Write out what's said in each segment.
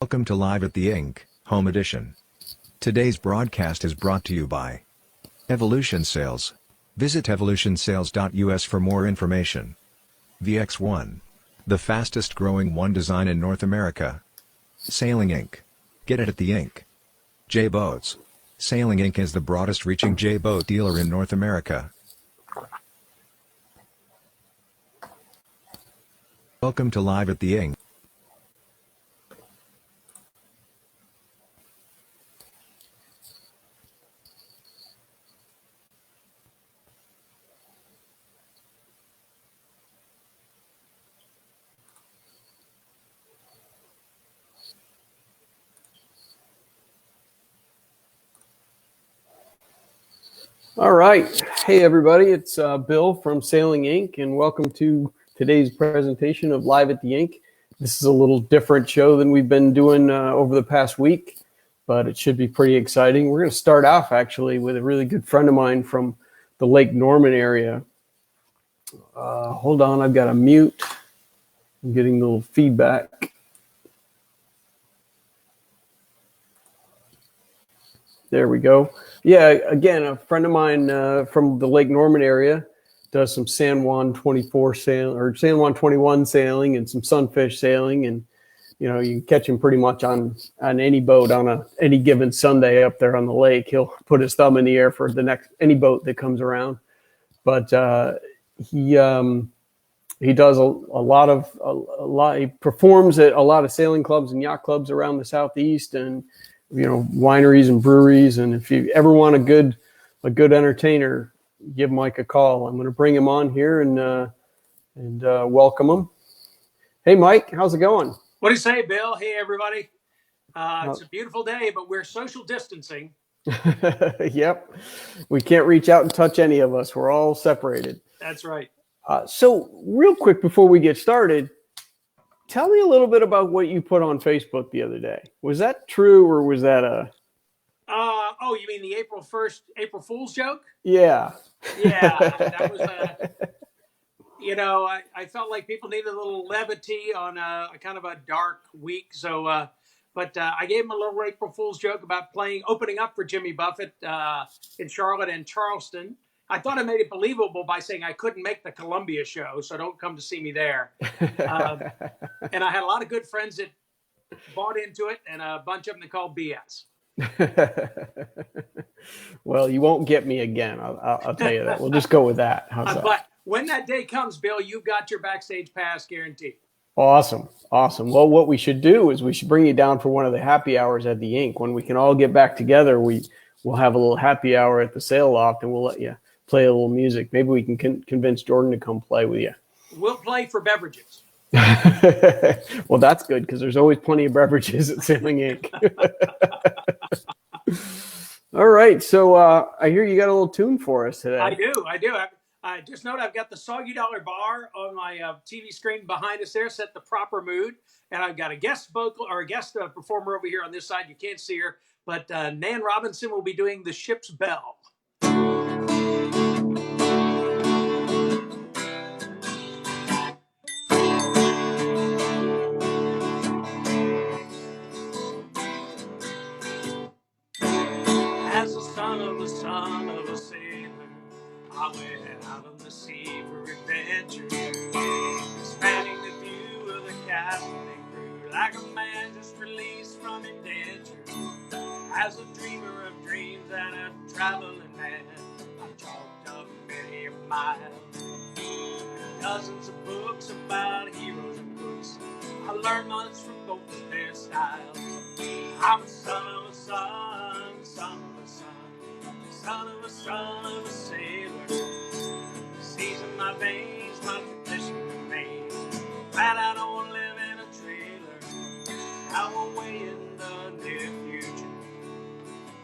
Welcome to Live at the Ink, Home Edition. Today's broadcast is brought to you by Evolution Sales. Visit evolutionsales.us for more information. VX1, the fastest growing one design in North America. Sailing Inc. Get it at the ink. J Boats. Sailing Inc. is the broadest reaching J boat dealer in North America. Welcome to Live at the Ink. All right. Hey, everybody. It's Bill from Sailing Inc. and welcome to today's presentation of Live at the Ink. This is a little different show than we've been doing over the past week, but it should be pretty exciting. We're going to start off actually with a really good friend of mine from the Lake Norman area. Hold on. I've got to mute. I'm getting a little feedback. There we go. Yeah, again, a friend of mine from the Lake Norman area does some San Juan 24 sail or San Juan 21 sailing and some sunfish sailing, and you know you can catch him pretty much on any boat on any given Sunday up there on the lake. He'll put his thumb in the air for the next any boat that comes around. But he does a lot. He performs at a lot of sailing clubs and yacht clubs around the Southeast, and wineries and breweries. And if you ever want a good entertainer, give Mike a call. I'm going to bring him on here and welcome him. Hey, Mike, how's it going? What do you say, Bill? Hey, everybody. It's a beautiful day, but we're social distancing. Yep. We can't reach out and touch any of us. We're all separated. That's right. So real quick before we get started, tell me a little bit about what you put on Facebook the other day. Was that true or was that a... Oh, you mean the April Fool's joke? Yeah. Yeah, that was I felt like people needed a little levity on a kind of a dark week. So, but I gave them a little April Fool's joke about opening up for Jimmy Buffett in Charlotte and Charleston. I thought I made it believable by saying I couldn't make the Columbia show, so don't come to see me there. And I had a lot of good friends that bought into it, and a bunch of them that called BS. Well, you won't get me again. I'll tell you that. We'll just go with that. But when that day comes, Bill, you've got your backstage pass guaranteed. Awesome. Well, what we should do is we should bring you down for one of the happy hours at the Ink. When we can all get back together, we'll have a little happy hour at the Sail Loft, and we'll let you play a little music. Maybe we can convince Jordan to come play with you. We'll play for beverages. Well, that's good because there's always plenty of beverages at Sailing Inc. All right. So I hear you got a little tune for us today. I do. I just note I've got the Soggy Dollar Bar on my TV screen behind us there, set the proper mood. And I've got a guest performer over here on this side. You can't see her, but Nan Robinson will be doing The Ship's Bell. As the son of a sailor, I went out on the sea for adventure, spanning the view of the captain and crew, like a man just released from indenture. As a dreamer of dreams and a traveling man, I chalked up many a mile, dozens of books about heroes and cooks. I learned much from both of their styles. I'm a son of a son, son of a son, son of a son of a sailor. Seas in my veins, my tradition remains. Glad I don't live in a trailer. Out away in the near future,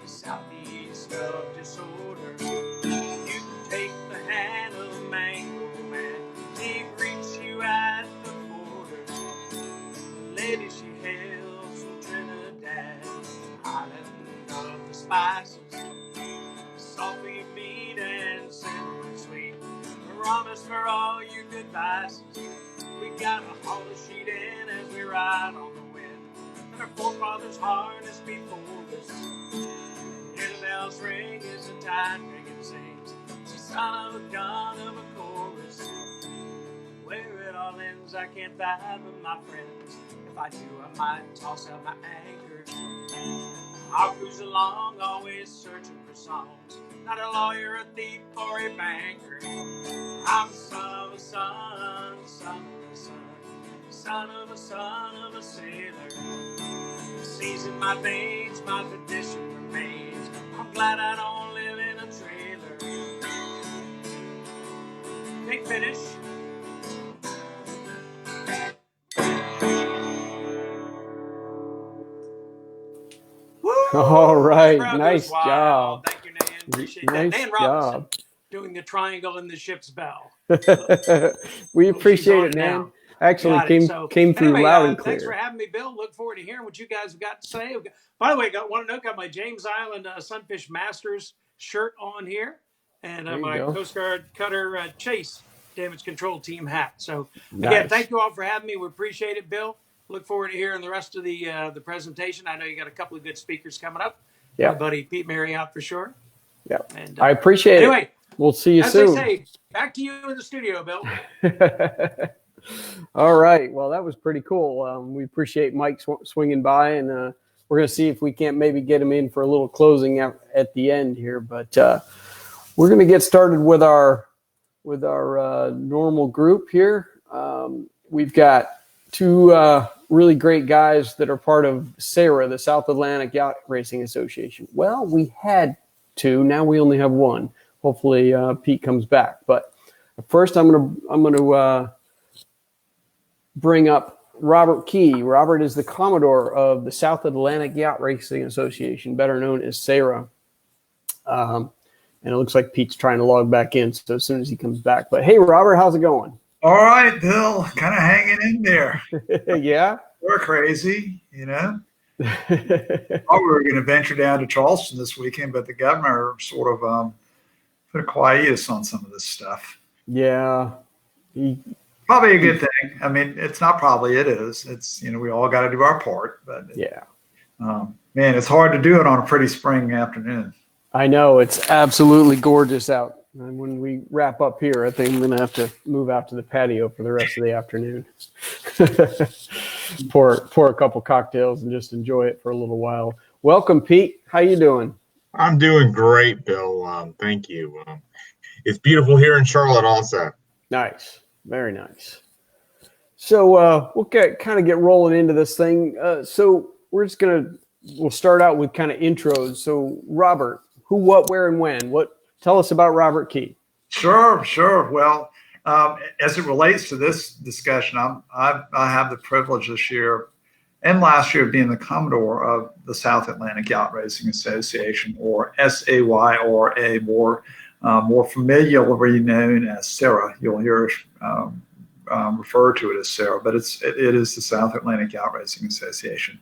the southeast of disorder. You can take the hand of a mango man, he greets you at the border. Lady, she hails from Trinidad, island of the spices, salty meat and cinnamon sweet. Promise for all your good vices. We got a haul the sheet in as we ride on the wind. our forefathers harnessed before us. Hear the bells ring as the tide ringing sings. It's the son of a gun of a chorus. Where it all ends, I can't fathom, my friends. If I do, I might toss out my anchor. I'll cruise along, always searching for songs. Not a lawyer, a thief, or a banker. I'm the son of a son, son of a son, son of a son of a sailor. Seas in my veins, my tradition remains. I'm glad I don't live in a trailer. Big finish. Woo! All right, Crowd nice goes wild. job. Thank you, Nan. Appreciate Nice that. Nan Robinson job. doing the triangle in the ship's bell. We She's appreciate on it, it man. now. Actually Got it. So, came through anyway, loud and thanks for clear. having me, Bill. Look forward to hearing what you guys have got to say. By the way, want to know, got my James Island Sunfish Masters shirt on here, and There you my go. Coast Guard Cutter Chase Damage Control Team hat. So, Nice. again, thank you all for having me. We appreciate it, Bill. Look forward to hearing the rest of the presentation. I know you got a couple of good speakers coming up. Yeah. My buddy Pete Marriott for sure. Yeah. And I appreciate anyway, it. We'll see you as soon. they say, back to you in the studio, Bill. All right. Well, that was pretty cool. We appreciate Mike swinging by, and we're going to see if we can't maybe get him in for a little closing at the end here. But we're going to get started with our normal group here. We've got two really great guys that are part of SAYRA, the South Atlantic Yacht Racing Association. Well, we had two. Now we only have one. Hopefully Pete comes back. But first, I'm gonna bring up Robert Key. Robert is the Commodore of the South Atlantic Yacht Racing Association, better known as SAYRA. And it looks like Pete's trying to log back in, so as soon as he comes back. But hey, Robert, how's it going? All right, Bill, kind of hanging in there. Yeah? We're crazy, you know. Thought we were going to venture down to Charleston this weekend, but the governor sort of put a quietus on some of this stuff. Yeah. Probably a good thing. I mean, it's not probably, it is. It's, you know, we all got to do our part. But yeah. Man, it's hard to do it on a pretty spring afternoon. I know. It's absolutely gorgeous out. And when we wrap up here, I think I'm going to have to move out to the patio for the rest of the afternoon. pour a couple cocktails and just enjoy it for a little while. Welcome, Pete. How you doing? I'm doing great, Bill. Thank you. It's beautiful here in Charlotte also. Nice. Very nice. So we'll kind of get rolling into this thing. So we'll start out with kind of intros. So Robert, who, what, where, and when? Tell us about Robert Key. Sure. Well, as it relates to this discussion, I have the privilege this year and last year of being the Commodore of the South Atlantic Yacht Racing Association, or SAY, or a more familiarly known as SAYRA. You'll hear us refer to it as SAYRA, but it is the South Atlantic Yacht Racing Association.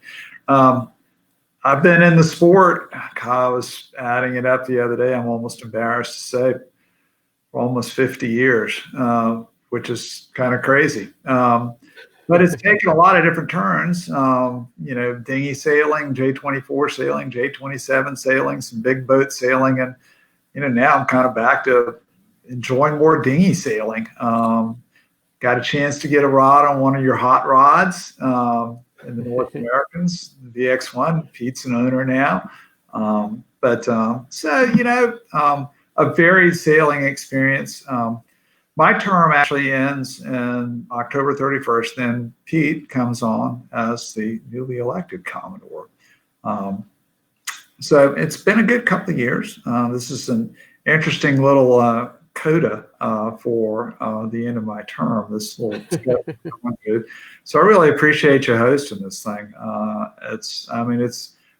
I've been in the sport. I was adding it up the other day. I'm almost embarrassed to say for almost 50 years, which is kind of crazy. But it's taken a lot of different turns, dinghy sailing, J24 sailing, J27 sailing, some big boat sailing. And, now I'm kind of back to enjoying more dinghy sailing. Got a chance to get a rod on one of your hot rods in the North Americans, the VX1. Pete's an owner now. A varied sailing experience. My term actually ends in October 31st. Then Pete comes on as the newly elected Commodore. So it's been a good couple of years. This is an interesting little coda for the end of my term. This little so I really appreciate you hosting this thing.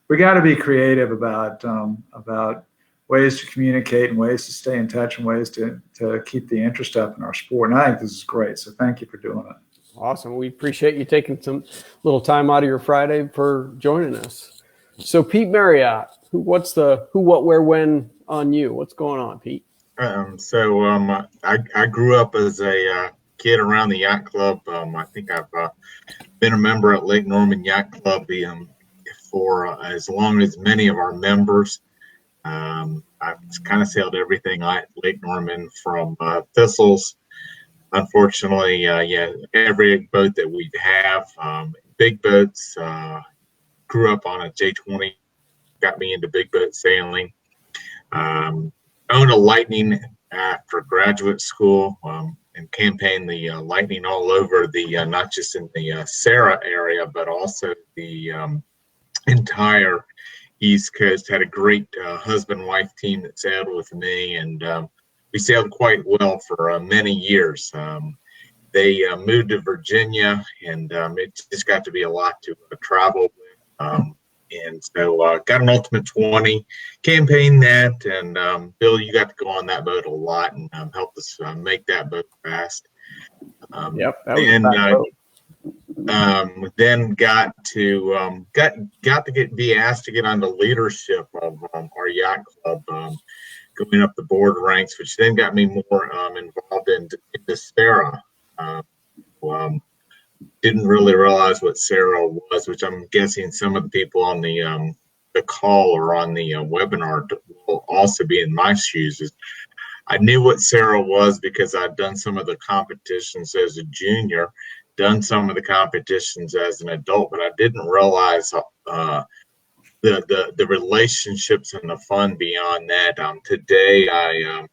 We got to be creative about ways to communicate and ways to stay in touch and ways to keep the interest up in our sport. And I think this is great. So thank you for doing it. Awesome. We appreciate you taking some little time out of your Friday for joining us. So Pete Marriott, who, what, where, when on you? What's going on, Pete? I grew up as a kid around the yacht club. I think I've been a member at Lake Norman Yacht Club for as long as many of our members. I've kind of sailed everything at Lake Norman from thistles. Unfortunately, yeah, every boat that we have, big boats. Grew up on a J20, got me into big boat sailing. Owned a Lightning after graduate school, and campaigned the Lightning all over the not just in the SAYRA area, but also the entire East Coast. Had a great husband-wife team that sailed with me, and we sailed quite well for many years. They moved to Virginia, and it just got to be a lot to travel with. And so got an Ultimate 20, campaigned that, and Bill, you got to go on that boat a lot and helped us make that boat fast. Yep, that was a fast boat. Then got to be asked to get on the leadership of our yacht club, going up the board ranks, which then got me more involved in the SAYRA. Didn't really realize what SAYRA was, which I'm guessing some of the people on the call or on the webinar will also be in my shoes. I knew what SAYRA was because I'd done some of the competitions as a junior, done some of the competitions as an adult, but I didn't realize the relationships and the fun beyond that. Today, I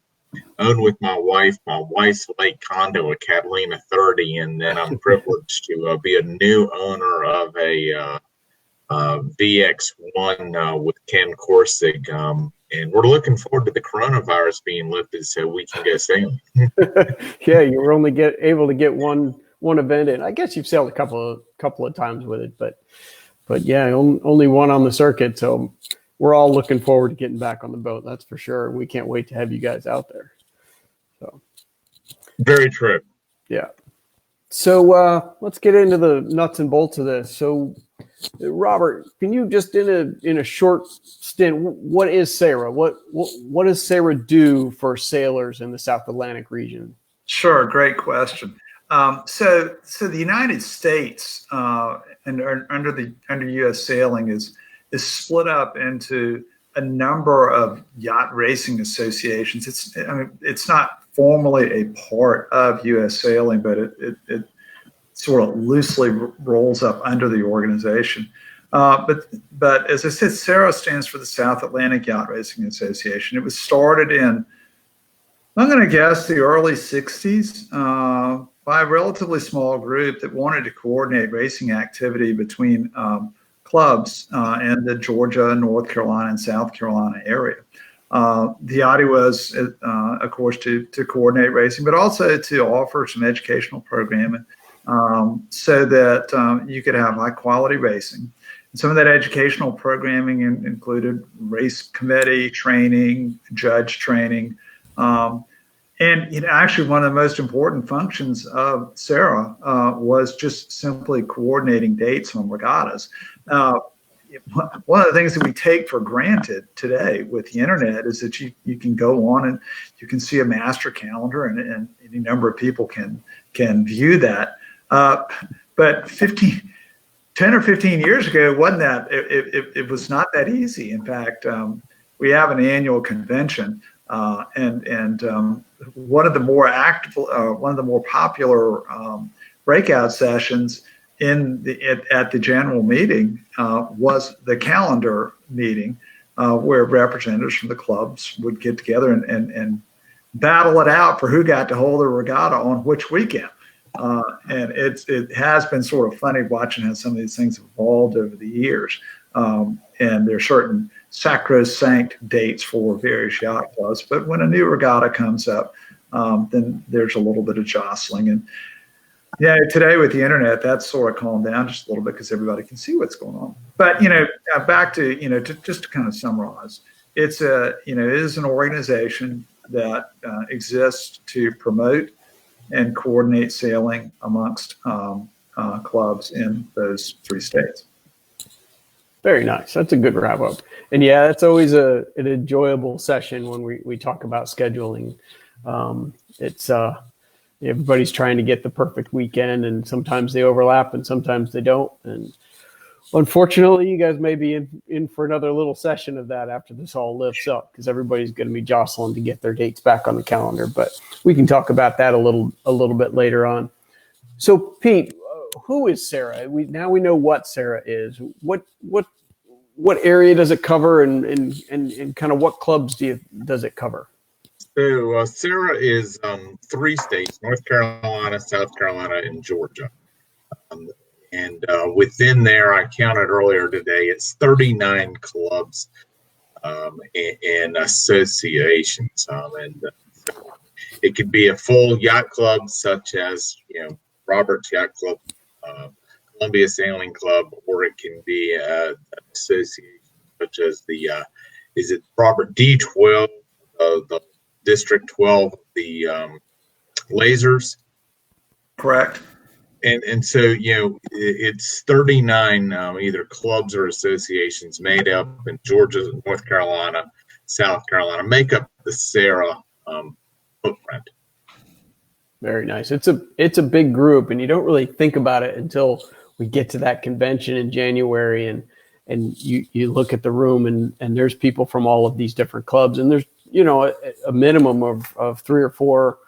own with my wife's lake condo at Catalina 30, and then I'm privileged to be a new owner of a VX1 with Ken Korsig, and we're looking forward to the coronavirus being lifted so we can go sailing. Yeah, you were only able to get one event in. I guess you've sailed a couple of times with it, but yeah, only one on the circuit. So we're all looking forward to getting back on the boat. That's for sure. We can't wait to have you guys out there. So very true. Yeah. So let's get into the nuts and bolts of this. So Robert, can you just in a short stint, what is SAYRA? What does SAYRA do for sailors in the South Atlantic region? Sure, great question. So the United States under U.S. sailing is split up into a number of yacht racing associations. It's not formally a part of U.S. sailing, but it sort of loosely rolls up under the organization. But as I said, SAYRA stands for the South Atlantic Yacht Racing Association. It was started in, I'm going to guess, the early 60s by a relatively small group that wanted to coordinate racing activity between clubs in the Georgia, North Carolina, and South Carolina area. The idea was, of course, to coordinate racing, but also to offer some educational programming so that you could have high quality racing. And some of that educational programming included race committee training, judge training, and actually one of the most important functions of SAYRA was just simply coordinating dates on regattas. One of the things that we take for granted today with the internet is that you can go on and you can see a master calendar and any number of people can view that. But 10 or 15 years ago, it was not that easy. In fact, we have an annual convention, and one of the more popular breakout sessions at the general meeting was the calendar meeting, where representatives from the clubs would get together and battle it out for who got to hold a regatta on which weekend. And it has been sort of funny watching how some of these things have evolved over the years. And there are certain sacrosanct dates for various yacht clubs, but when a new regatta comes up, then there's a little bit of jostling. And yeah, today with the internet, that's sort of calmed down just a little bit because everybody can see what's going on. But back to just to kind of summarize, it is an organization that exists to promote and coordinate sailing amongst clubs in those 3 states. Very nice. That's a good wrap up. And yeah, that's always an enjoyable session when we talk about scheduling. It's everybody's trying to get the perfect weekend, and sometimes they overlap and sometimes they don't. And Unfortunately, you guys may be in for another little session of that after this all lifts up, because everybody's going to be jostling to get their dates back on the calendar. But we can talk about that a little bit later on. So, Pete, who is SAYRA? We know what SAYRA is. What area does it cover, and kind of what clubs does it cover? So SAYRA is 3 states: North Carolina, South Carolina, and Georgia. And within there, I counted earlier today, it's 39 clubs and associations. And it could be a full yacht club, such as, Robert's Yacht Club, Columbia Sailing Club, or it can be an association such as is it Robert D12, the District 12, the Lasers? Correct. And so, it's 39 either clubs or associations made up in Georgia, North Carolina, South Carolina, make up the SAYRA footprint. Very nice. It's a big group, and you don't really think about it until we get to that convention in January, and you look at the room, and there's people from all of these different clubs, and there's a minimum of 3 or 4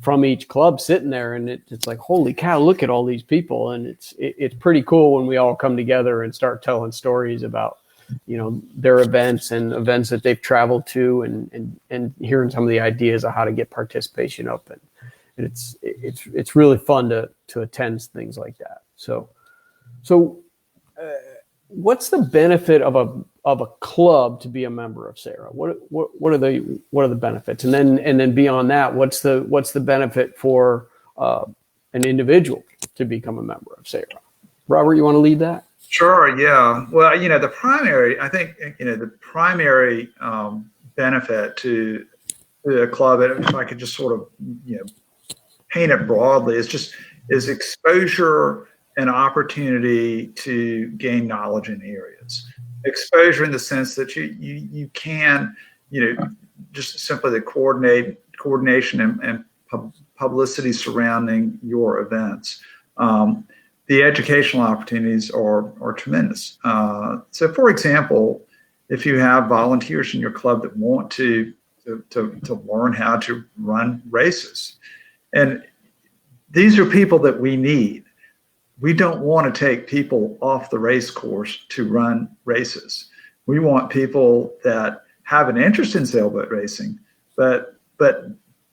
from each club sitting there, and it's like, holy cow, look at all these people. And it's pretty cool when we all come together and start telling stories about their events and events that they've traveled to, and hearing some of the ideas of how to get participation up, and it's really fun to attend things like that. So what's the benefit of a club to be a member of SAYRA? What are the benefits? And then beyond that, what's the benefit for an individual to become a member of SAYRA? Robert, you want to lead that? Sure. Yeah. Well, the primary benefit to the club, if I could just sort of paint it broadly, is exposure and opportunity to gain knowledge in areas. Exposure in the sense that you can, just simply the coordination and publicity surrounding your events. The educational opportunities are tremendous. So, for example, if you have volunteers in your club that want to learn how to run races, and these are people that we need. We don't want to take people off the race course to run races. We want people that have an interest in sailboat racing, but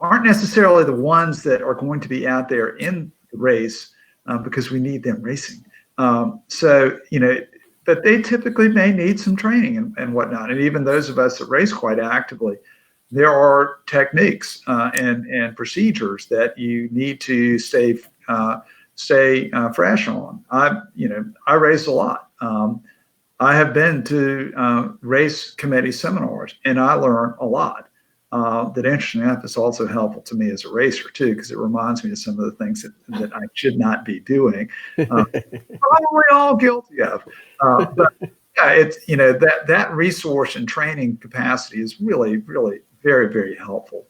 aren't necessarily the ones that are going to be out there in the race because we need them racing. But they typically may need some training and whatnot. And even those of us that race quite actively, there are techniques and procedures that you need to stay fresh on. I race a lot. I have been to race committee seminars, and I learn a lot. That, interestingly enough, is also helpful to me as a racer too, because it reminds me of some of the things that I should not be doing. Probably all guilty of. But yeah, it's that resource and training capacity is really, really very, very helpful.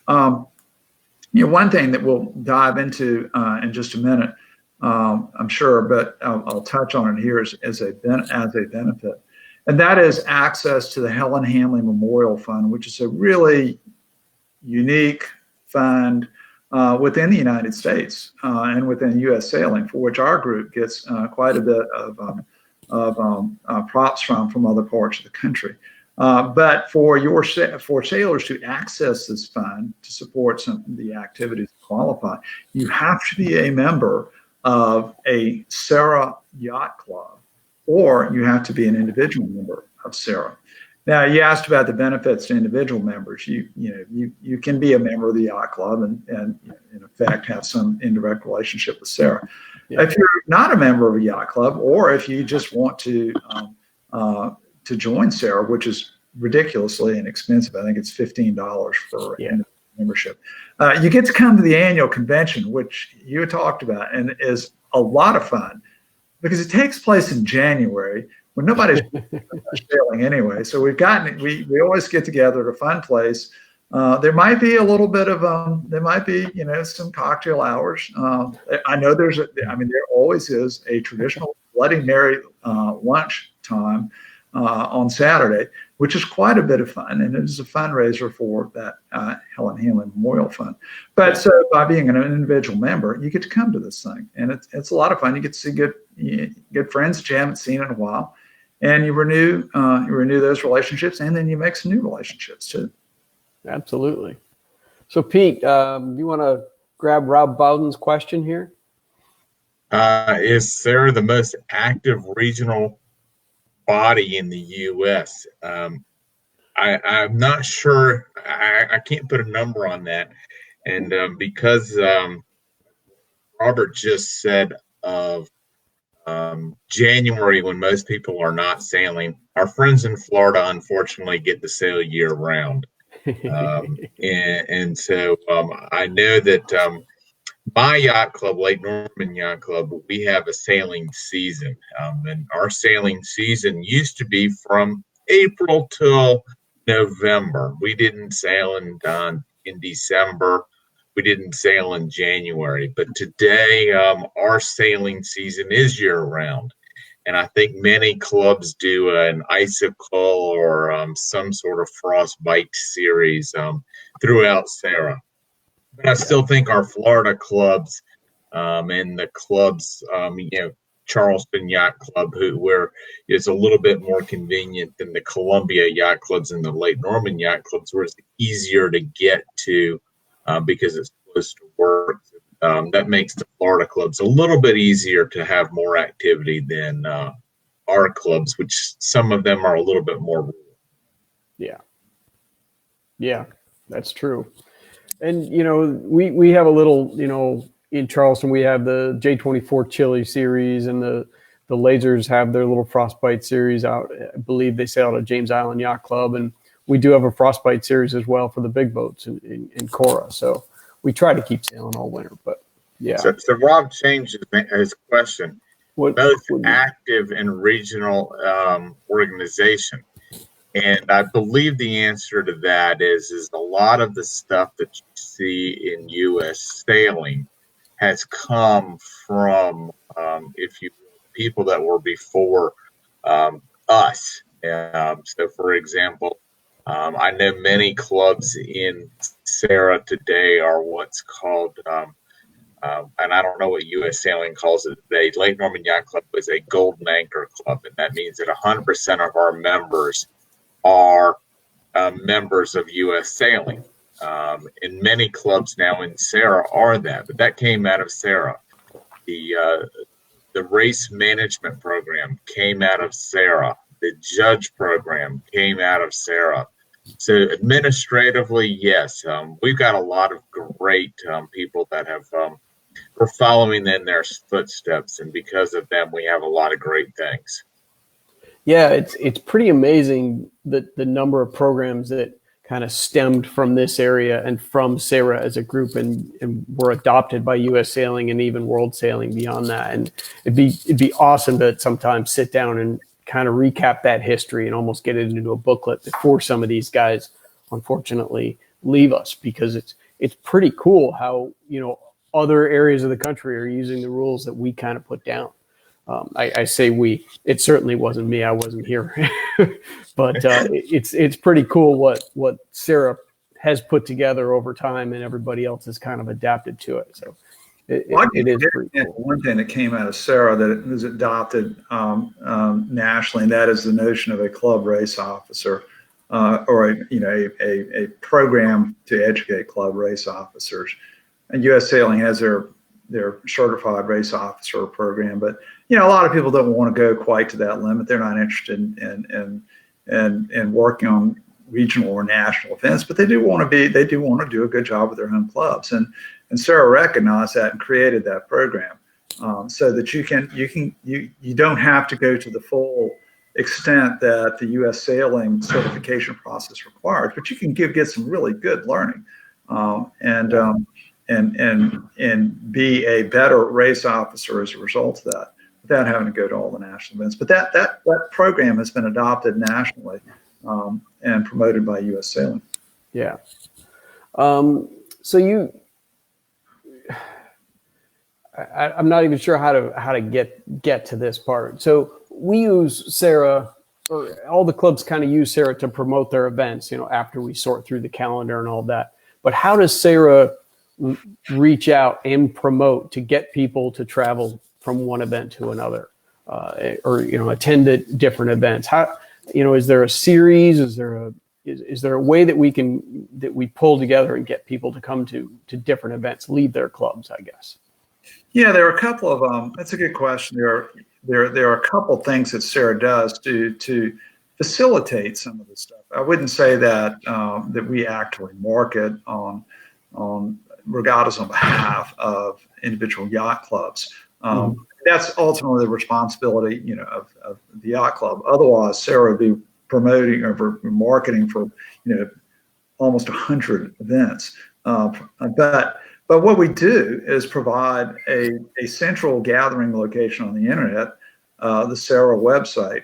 One thing that we'll dive into in just a minute, I'm sure, but I'll touch on it here as a benefit, and that is access to the Helen Hanley Memorial Fund, which is a really unique fund within the United States and within U.S. sailing, for which our group gets quite a bit of props from other parts of the country. But for sailors to access this fund to support some of the activities to qualify, you have to be a member of a SAYRA yacht club, or you have to be an individual member of SAYRA. Now, you asked about the benefits to individual members. You can be a member of the yacht club and in effect have some indirect relationship with SAYRA. Yeah. If you're not a member of a yacht club, or if you just want to join SAYRA, which is ridiculously inexpensive. I think it's $15 for membership. You get to come to the annual convention, which you talked about, and is a lot of fun because it takes place in January when nobody's sailing anyway. So we always get together at a fun place. There might be a little bit of some cocktail hours. I know there always is a traditional Bloody Mary lunch time on Saturday, which is quite a bit of fun, and it is a fundraiser for that Helen Hanley Memorial Fund. But so by being an individual member, you get to come to this thing, and it's a lot of fun. You get to see good friends that you haven't seen in a while, and you renew those relationships, and then you make some new relationships too. Absolutely. So Pete, you want to grab Rob Bowden's question here? Is SAYRA the most active regional body in the U.S.? I'm not sure. I can't put a number on that. And because Robert just said of January, when most people are not sailing, our friends in Florida unfortunately get to sail year round. And so I know that my yacht club, Lake Norman Yacht Club, we have a sailing season. And our sailing season used to be from April till November. We didn't sail in December. We didn't sail in January. But today, our sailing season is year round. And I think many clubs do an icicle or some sort of frostbite series throughout SAYRA. But I still think our Florida clubs and the clubs, Charleston Yacht Club, where it's a little bit more convenient than the Columbia Yacht Clubs and the Lake Norman Yacht Clubs, where it's easier to get to because it's close to work. That makes the Florida clubs a little bit easier to have more activity than our clubs, which some of them are a little bit more rural. Yeah, that's true. And, we have a little, in Charleston, we have the J24 Chili series, and the Lasers have their little Frostbite series out. I believe they sail at James Island Yacht Club. And we do have a Frostbite series as well for the big boats in Cora. So we try to keep sailing all winter, but yeah. So Rob changed his question. Most active and regional organization. And I believe the answer to that is a lot of the stuff that you see in U.S. sailing has come from, people that were before us. So, for example, I know many clubs in SAYRA today are what's called, and I don't know what U.S. Sailing calls it today. Lake Norman Yacht Club was a Golden Anchor Club, and that means that 100% of our members are members of U.S. Sailing. And many clubs now in SAYRA are that, but that came out of SAYRA. The race management program came out of SAYRA. The judge program came out of SAYRA. So administratively, yes, we've got a lot of great people that have we're following in their footsteps, and because of them, we have a lot of great things. Yeah, it's pretty amazing the number of programs that kind of stemmed from this area and from SAYRA as a group, and were adopted by U.S. Sailing and even World Sailing beyond that. And it'd be awesome to sometimes sit down and kind of recap that history and almost get it into a booklet before some of these guys, unfortunately, leave us, because it's pretty cool how other areas of the country are using the rules that we kind of put down. I say we. It certainly wasn't me. I wasn't here, but it's pretty cool what SAYRA has put together over time, and everybody else has kind of adapted to it. So it is pretty cool. One thing that came out of SAYRA that was adopted nationally, and that is the notion of a club race officer, or a program to educate club race officers. And U.S. Sailing has their certified race officer program, but a lot of people don't want to go quite to that limit. They're not interested in working on regional or national events, but they do want to do a good job with their home clubs. And SAYRA recognized that and created that program so that you don't have to go to the full extent that the U.S. Sailing certification process requires, but you can get some really good learning and be a better race officer as a result of that, without having to go to all the national events. But that program has been adopted nationally and promoted by U.S. Sailing. Yeah. So I'm not even sure how to get to this part. So we use SAYRA, or all the clubs kind of use SAYRA to promote their events, after we sort through the calendar and all that. But how does SAYRA reach out and promote to get people to travel from one event to another, or attend different events? How, is there a series? Is there a way that we pull together and get people to come to different events, leave their clubs, I guess? Yeah, there are a couple of that's a good question. There are a couple things that SAYRA does to facilitate some of this stuff. I wouldn't say that that we actually market on regattas on behalf of individual yacht clubs. That's ultimately the responsibility, of the yacht club. Otherwise, SAYRA would be promoting or marketing for, almost 100 events. But what we do is provide a central gathering location on the internet, the SAYRA website,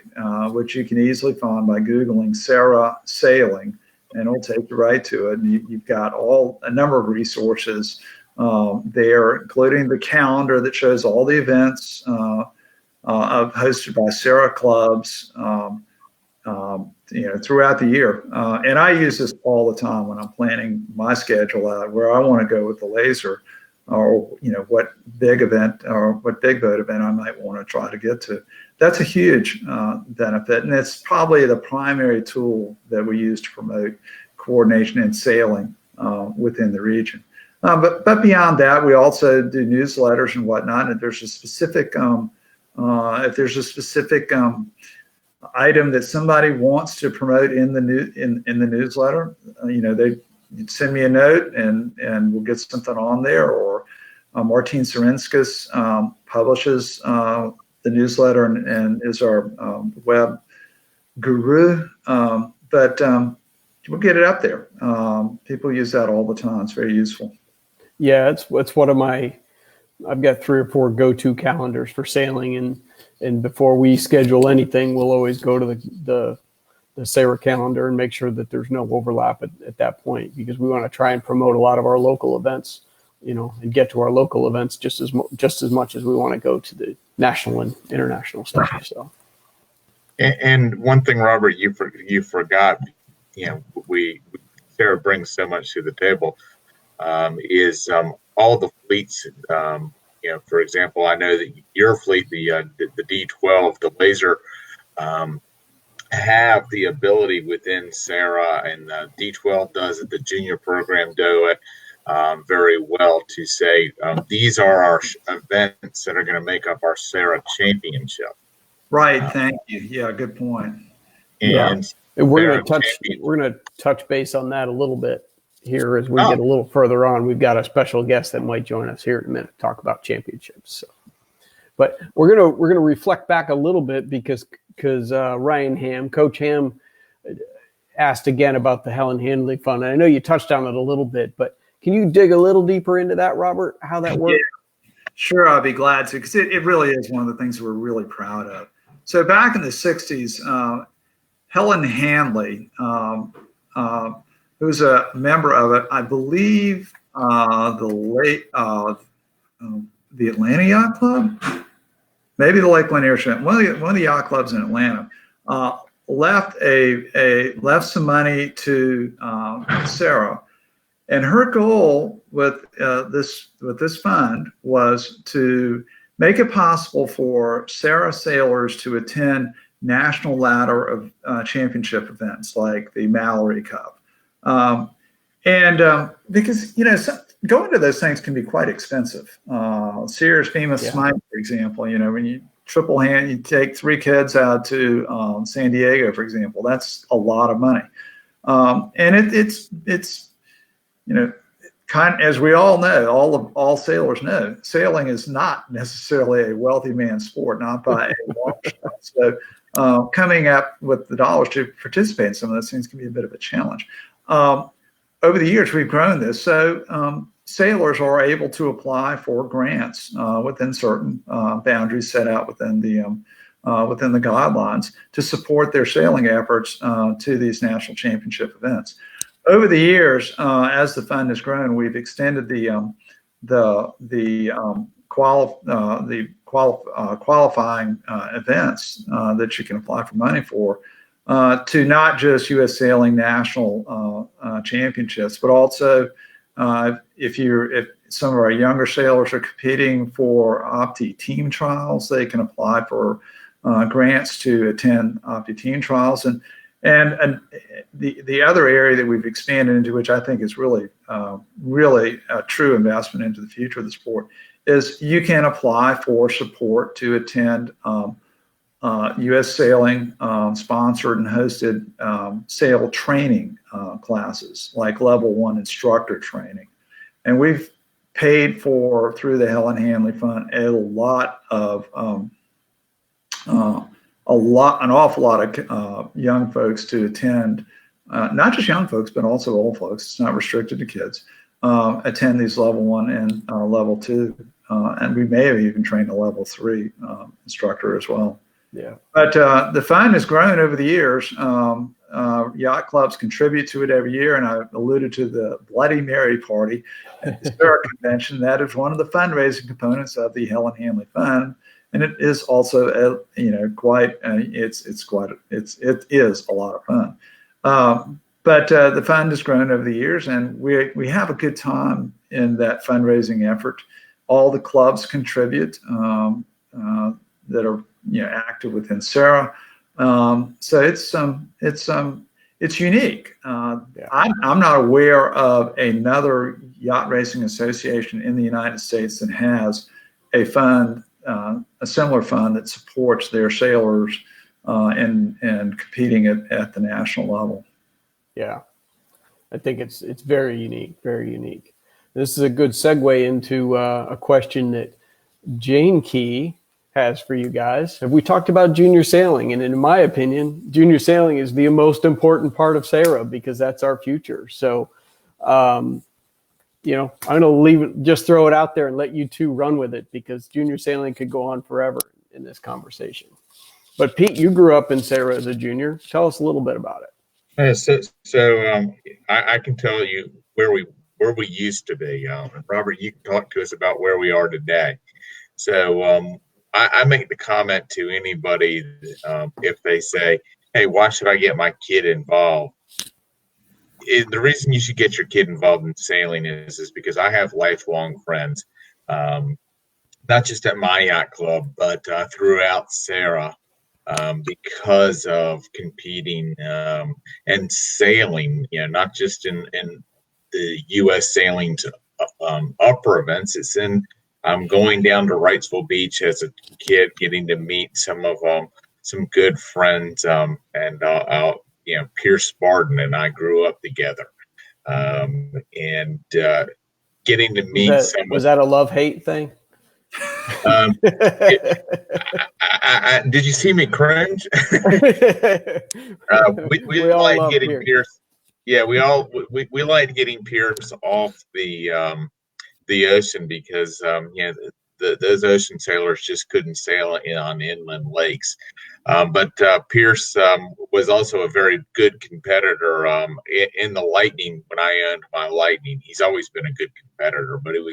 which you can easily find by Googling SAYRA sailing, and it'll take you right to it. And you've got a number of resources there, including the calendar that shows all the events hosted by SAYRA clubs, throughout the year. And I use this all the time when I'm planning my schedule out, where I want to go with the laser, or what big event or what big boat event I might want to try to get to. That's a huge benefit, and it's probably the primary tool that we use to promote coordination and sailing within the region. But beyond that, we also do newsletters and whatnot. And if there's a specific item that somebody wants to promote in the newsletter, they send me a note and we'll get something on there. Or Martin Sarinskas publishes the newsletter and is our web guru. But we'll get it up there. People use that all the time. It's very useful. Yeah, it's one of I've got 3 or 4 go-to calendars for sailing, and before we schedule anything, we'll always go to the SAYRA calendar and make sure that there's no overlap at that point, because we want to try and promote a lot of our local events, and get to our local events just as much as we want to go to the national and international stuff. So, and one thing, Robert, you forgot, SAYRA brings so much to the table, is all the fleets. For example, I know that your fleet, the D12, the laser, have the ability within SAYRA, and the D12 does it, the junior program do it very well, to say these are our events that are going to make up our SAYRA championship. Right. Thank you. Yeah, good point. And we're going to touch base on that a little bit here as we get a little further on. We've got a special guest that might join us here in a minute to talk about championships. So, but we're gonna reflect back a little bit because Ryan Ham, Coach Ham, asked again about the Helen Handley Fund. And I know you touched on it a little bit, but can you dig a little deeper into that, Robert? How that works? Yeah, sure, I'll be glad to, because it really is one of the things we're really proud of. So back in the '60s, Helen Handley, who's a member of it, I believe, the Atlanta Yacht Club, maybe the Lake Lanier, one of the yacht clubs in Atlanta, left some money to SAYRA, and her goal with this fund was to make it possible for SAYRA sailors to attend national ladder of championship events like the Mallory Cup. Because going to those things can be quite expensive. Sears Famous Smite, for example, when you you take 3 kids out to San Diego, for example, that's a lot of money. And it's kind of, as we all know, all sailors know, sailing is not necessarily a wealthy man's sport, not by a long shot. So coming up with the dollars to participate in some of those things can be a bit of a challenge. Over the years, we've grown this, so sailors are able to apply for grants within certain boundaries set out within the guidelines to support their sailing efforts to these national championship events. Over the years, as the fund has grown, we've extended the qualifying events that you can apply for money for, to not just U.S. Sailing National Championships, but also if some of our younger sailors are competing for Opti team trials, they can apply for grants to attend Opti team trials. And the other area that we've expanded into, which I think is really a true investment into the future of the sport, is you can apply for support to attend U.S. Sailing sponsored and hosted sail training classes, like level 1 instructor training. And we've paid for, through the Helen Hanley Fund, an awful lot of young folks to attend, not just young folks, but also old folks. It's not restricted to kids. Attend these level 1 and level 2. And we may have even trained a level 3 instructor as well. Yeah. But the fund has grown over the years. Yacht clubs contribute to it every year, and I alluded to the Bloody Mary party at the SAYRA convention. That is one of the fundraising components of the Helen Hanley Fund, and it is also it is a lot of fun. But the fund has grown over the years, and we have a good time in that fundraising effort. All the clubs contribute that are active within SAYRA. So it's unique. I'm not aware of another yacht racing association in the United States that has a fund, a similar fund that supports their sailors and competing at the national level. Yeah, I think it's very unique, very unique. This is a good segue into a question that Jane Key has for you guys. Have we talked about junior sailing? And in my opinion, junior sailing is the most important part of SAYRA because that's our future. So, I'm going to just throw it out there and let you two run with it, because junior sailing could go on forever in this conversation. But Pete, you grew up in SAYRA as a junior. Tell us a little bit about it. I can tell you where we used to be. Robert, you can talk to us about where we are today. So I make the comment to anybody if they say, "Hey, why should I get my kid involved?" The reason you should get your kid involved in sailing is because I have lifelong friends, not just at my yacht club, but throughout SAYRA, because of competing and sailing. Not just in the U.S. Sailing's upper events. It's in going down to Wrightsville Beach as a kid, getting to meet some good friends, and Pierce Spartan and I grew up together, and getting to meet was that a love-hate thing? Did you see me cringe? we like getting Pierce. Yeah, we like getting Pierce off the ocean because those ocean sailors just couldn't sail on inland lakes. But Pierce was also a very good competitor in the Lightning. When I owned my Lightning, he's always been a good competitor, but it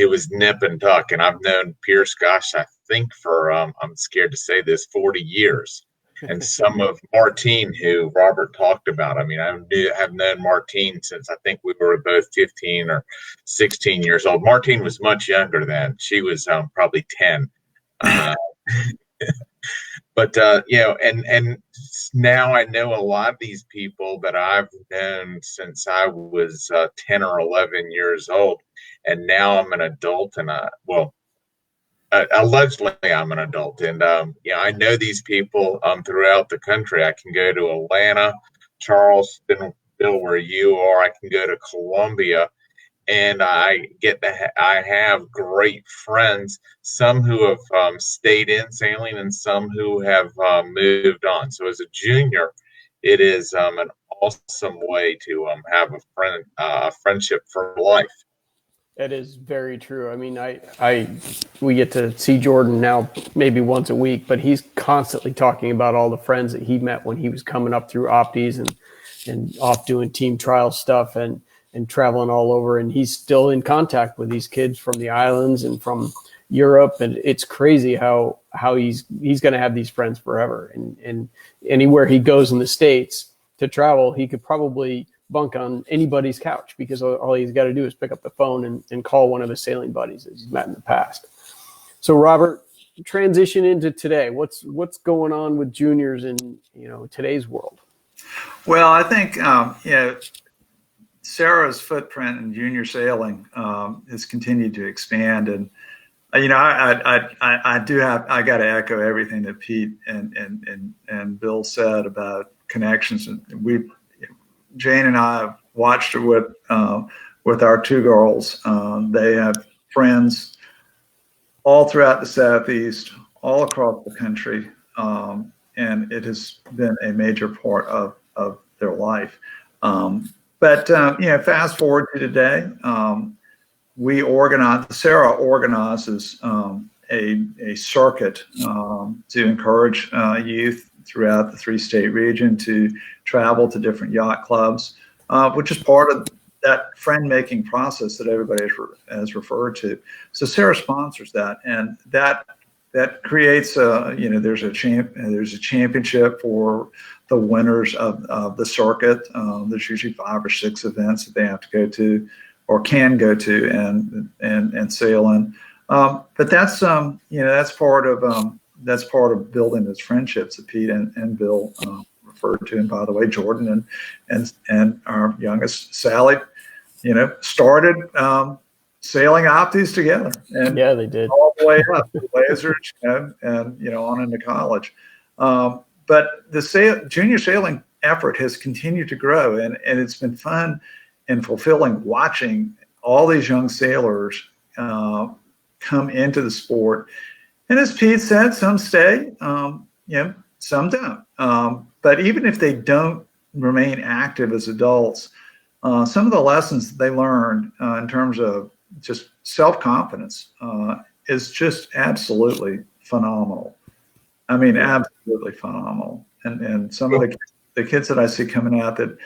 was nip and tuck. And I've known Pierce, gosh, I think for I'm scared to say this, 40 years. And some of Martine, who Robert talked about. I mean, I've known Martine since I think we were both 15 or 16 years old. Martine was much younger then. She was probably 10. But and now I know a lot of these people that I've known since I was 10 or 11 years old, and now I'm an adult, and allegedly I'm an adult, and I know these people throughout the country. I can go to Atlanta, Charleston, Bill, where you are. I can go to Columbia, and I have great friends, some who have stayed in sailing and some who have moved on. So as a junior, it is an awesome way to have a friendship for life. That is very true. I mean, we get to see Jordan now maybe once a week, but he's constantly talking about all the friends that he met when he was coming up through Opties and off doing team trial stuff. And and traveling all over. And he's still in contact with these kids from the islands and from Europe. And it's crazy how he's going to have these friends forever. And anywhere he goes in the States to travel, he could probably bunk on anybody's couch, because all he's got to do is pick up the phone and call one of his sailing buddies that he's met in the past. So Robert, transition into today. What's going on with juniors in today's world? Well, I think SAYRA's footprint in junior sailing has continued to expand, and I got to echo everything that Pete and Bill said about connections. And Jane and I have watched it with our two girls. They have friends all throughout the Southeast, all across the country, and it has been a major part of their life. But fast forward to today, SAYRA organizes a circuit to encourage youth throughout the 3-state region to travel to different yacht clubs, which is part of that friend-making process that everybody has referred to. So SAYRA sponsors that, and that creates there's a championship for the winners of the circuit. There's usually 5 or 6 events that they have to go to or can go to and sail in. But that's part of building those friendships that Pete and Bill referred to. And by the way, Jordan and our youngest Sally, started sailing Optis together. And yeah, they did all the way up to lasers and on into college. But the junior sailing effort has continued to grow, and it's been fun and fulfilling watching all these young sailors come into the sport. And as Pete said, some stay, some don't. But even if they don't remain active as adults, some of the lessons that they learned in terms of just self-confidence is just absolutely phenomenal. I mean, absolutely phenomenal. And some of the kids that I see coming out that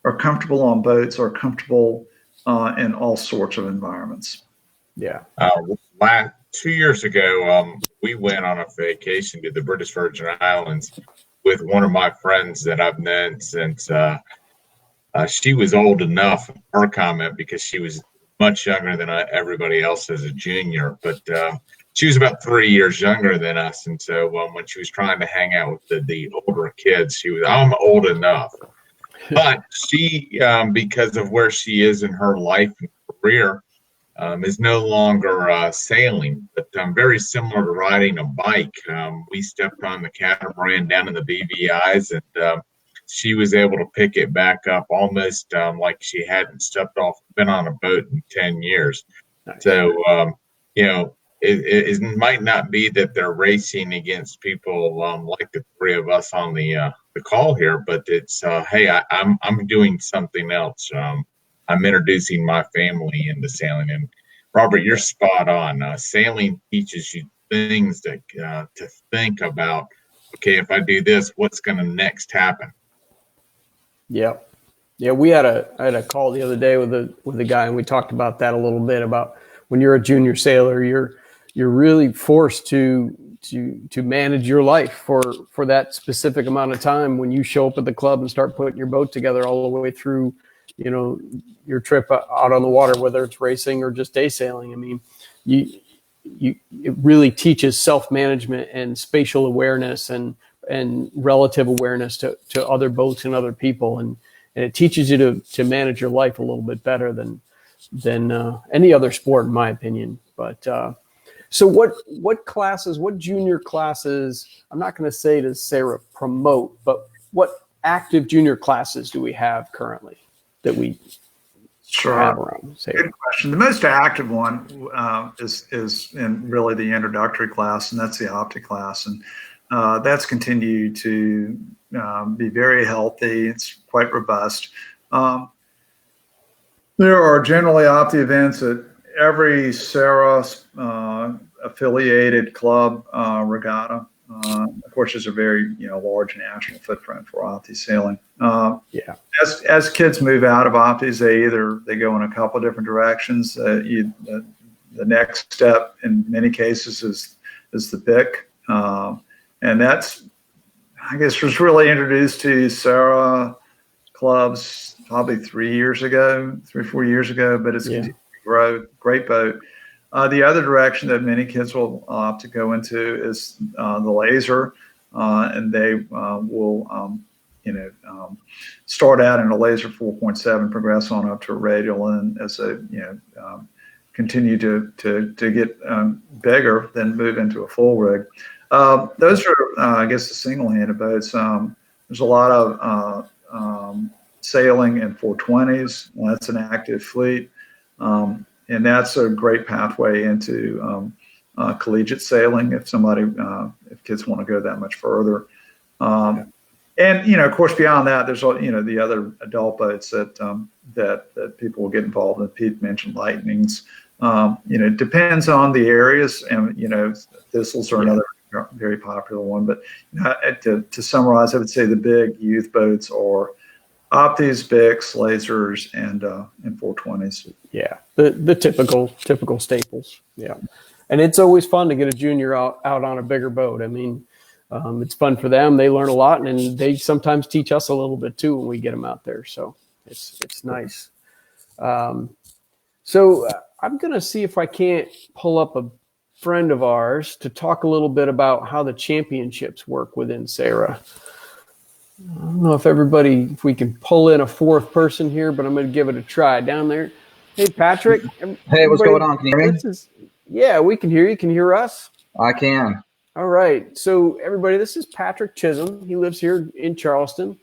are comfortable on boats are comfortable in all sorts of environments. Yeah. 2 years ago, we went on a vacation to the British Virgin Islands with one of my friends that I've known since she was old enough, her comment, because she was much younger than everybody else as a junior, but she was about 3 years younger than us. And so when she was trying to hang out with the older kids, she was, I'm old enough. But she, because of where she is in her life and career, is no longer sailing, but very similar to riding a bike. We stepped on the catamaran down in the BVIs, and she was able to pick it back up almost like she hadn't been on a boat in 10 years. Nice. So, it might not be that they're racing against people like the three of us on the call here, but it's, hey, I'm doing something else. I'm introducing my family into sailing. And Robert, you're spot on. Sailing teaches you things that to think about. Okay, if I do this, what's going to next happen? Yeah. We had a call the other day with a guy, and we talked about that a little bit, about when you're a junior sailor, you're really forced to manage your life for that specific amount of time when you show up at the club and start putting your boat together all the way through, your trip out on the water, whether it's racing or just day sailing. I mean, it really teaches self-management and spatial awareness and relative awareness to other boats and other people. And it teaches you to manage your life a little bit better than any other sport, in my opinion. But so what junior classes, I'm not going to say to SAYRA promote, but what active junior classes do we have currently that we have around SAYRA? Good question. The most active one is in really the introductory class, and that's the Opti class. And that's continued to be very healthy. It's quite robust. There are generally Opti events at every SAYRA affiliated club regatta. Of course, there's a very large national footprint for Opti sailing. Yeah. As kids move out of Optis, they go in a couple of different directions. The next step in many cases is the pick, and that's, I guess, was really introduced to SAYRA clubs probably 3 or 4 years ago, but it's continued to grow. Great boat. The other direction that many kids will opt to go into is the laser, and they will start out in a laser 4.7, progress on up to a radial, and as they continue to get bigger, then move into a full rig. Those are, I guess, the single-handed boats. There's a lot of sailing in 420s. That's an active fleet, and that's a great pathway into collegiate sailing if kids want to go that much further. And of course, beyond that, there's the other adult boats that people will get involved in. Pete mentioned lightnings. It depends on the areas, and thistles are another very popular one. But to summarize, I would say the big youth boats are Optis, Bics, lasers, and 420s. Yeah, the typical staples. Yeah, and it's always fun to get a junior out on a bigger boat. I mean, it's fun for them. They learn a lot, and they sometimes teach us a little bit too when we get them out there. So it's nice. So I'm going to see if I can't pull up a friend of ours to talk a little bit about how the championships work within SAYRA. I don't know if we can pull in a fourth person here, but I'm going to give it a try down there. Hey, Patrick. Hey, what's going on? Can you hear me? Yeah, we can hear you. Can you hear us? I can. All right. So everybody, this is Patrick Chisholm. He lives here in Charleston,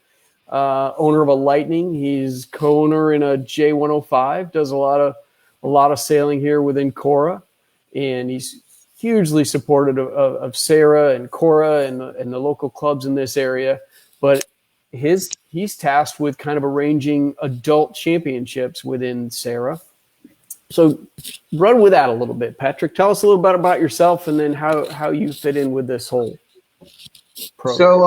owner of a Lightning. He's co-owner in a J105, does a lot of sailing here within Cora, and he's hugely supportive of SAYRA and Cora and the local clubs in this area. But he's tasked with kind of arranging adult championships within SAYRA. So run with that a little bit, Patrick. Tell us a little bit about yourself and then how you fit in with this whole program. So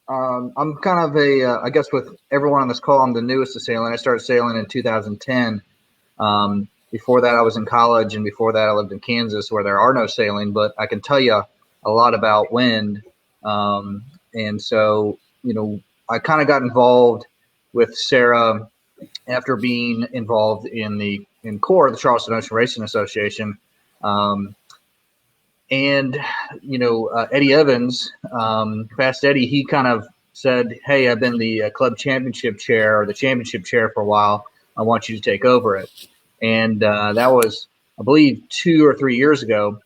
I'm kind of I guess with everyone on this call, I'm the newest to sailing. I started sailing in 2010. Before that, I was in college, and before that, I lived in Kansas where there are no sailing, but I can tell you a lot about wind. And so, I kind of got involved with SAYRA after being involved in CORE, the Charleston Ocean Racing Association. Eddie Evans, Fast Eddie, he kind of said, hey, I've been the club championship chair or the championship chair for a while. I want you to take over it. And that was, I believe, 2 or 3 years ago.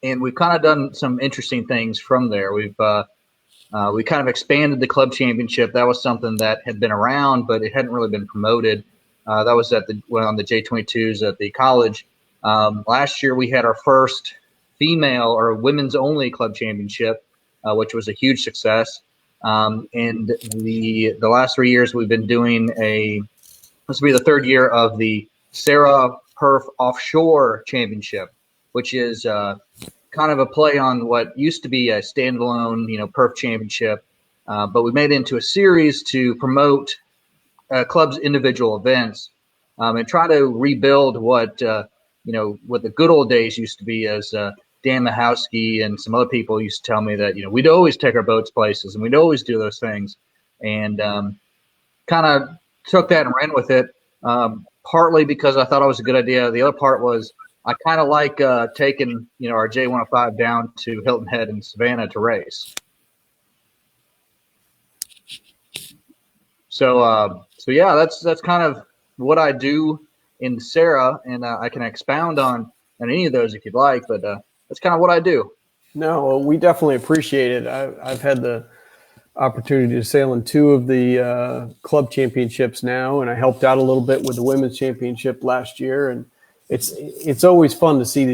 And we've kind of done some interesting things from there. We kind of expanded the club championship. That was something that had been around, but it hadn't really been promoted. That was on the J22s at the college. Last year, we had our first female or women's only club championship, which was a huge success. And the last 3 years, we've been doing this will be the third year of the SAYRA Perf Offshore Championship, which is kind of a play on what used to be a standalone, Perf Championship, but we made it into a series to promote clubs' individual events and try to rebuild what the good old days used to be. As Dan Mahowski and some other people used to tell me that we'd always take our boats places and we'd always do those things, and kind of took that and ran with it. Partly because I thought it was a good idea. The other part was I kind of like taking our J105 down to Hilton Head and Savannah to race. So yeah, that's kind of what I do in SAYRA, and I can expound on any of those if you'd like, but that's kind of what I do. No, we definitely appreciate it. I've had the opportunity to sail in 2 of the club championships now, and I helped out a little bit with the women's championship last year, and it's always fun to see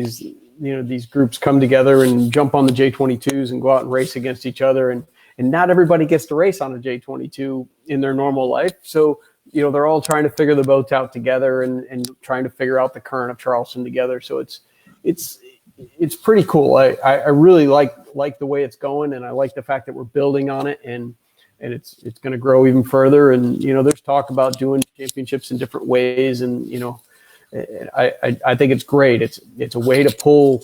these groups come together and jump on the J22s and go out and race against each other, and not everybody gets to race on a J22 in their normal life, so they're all trying to figure the boats out together and trying to figure out the current of Charleston together. So it's it's pretty cool. I really like the way it's going, and I like the fact that we're building on it, and it's going to grow even further. And there's talk about doing championships in different ways, and I think it's great. It's a way to pull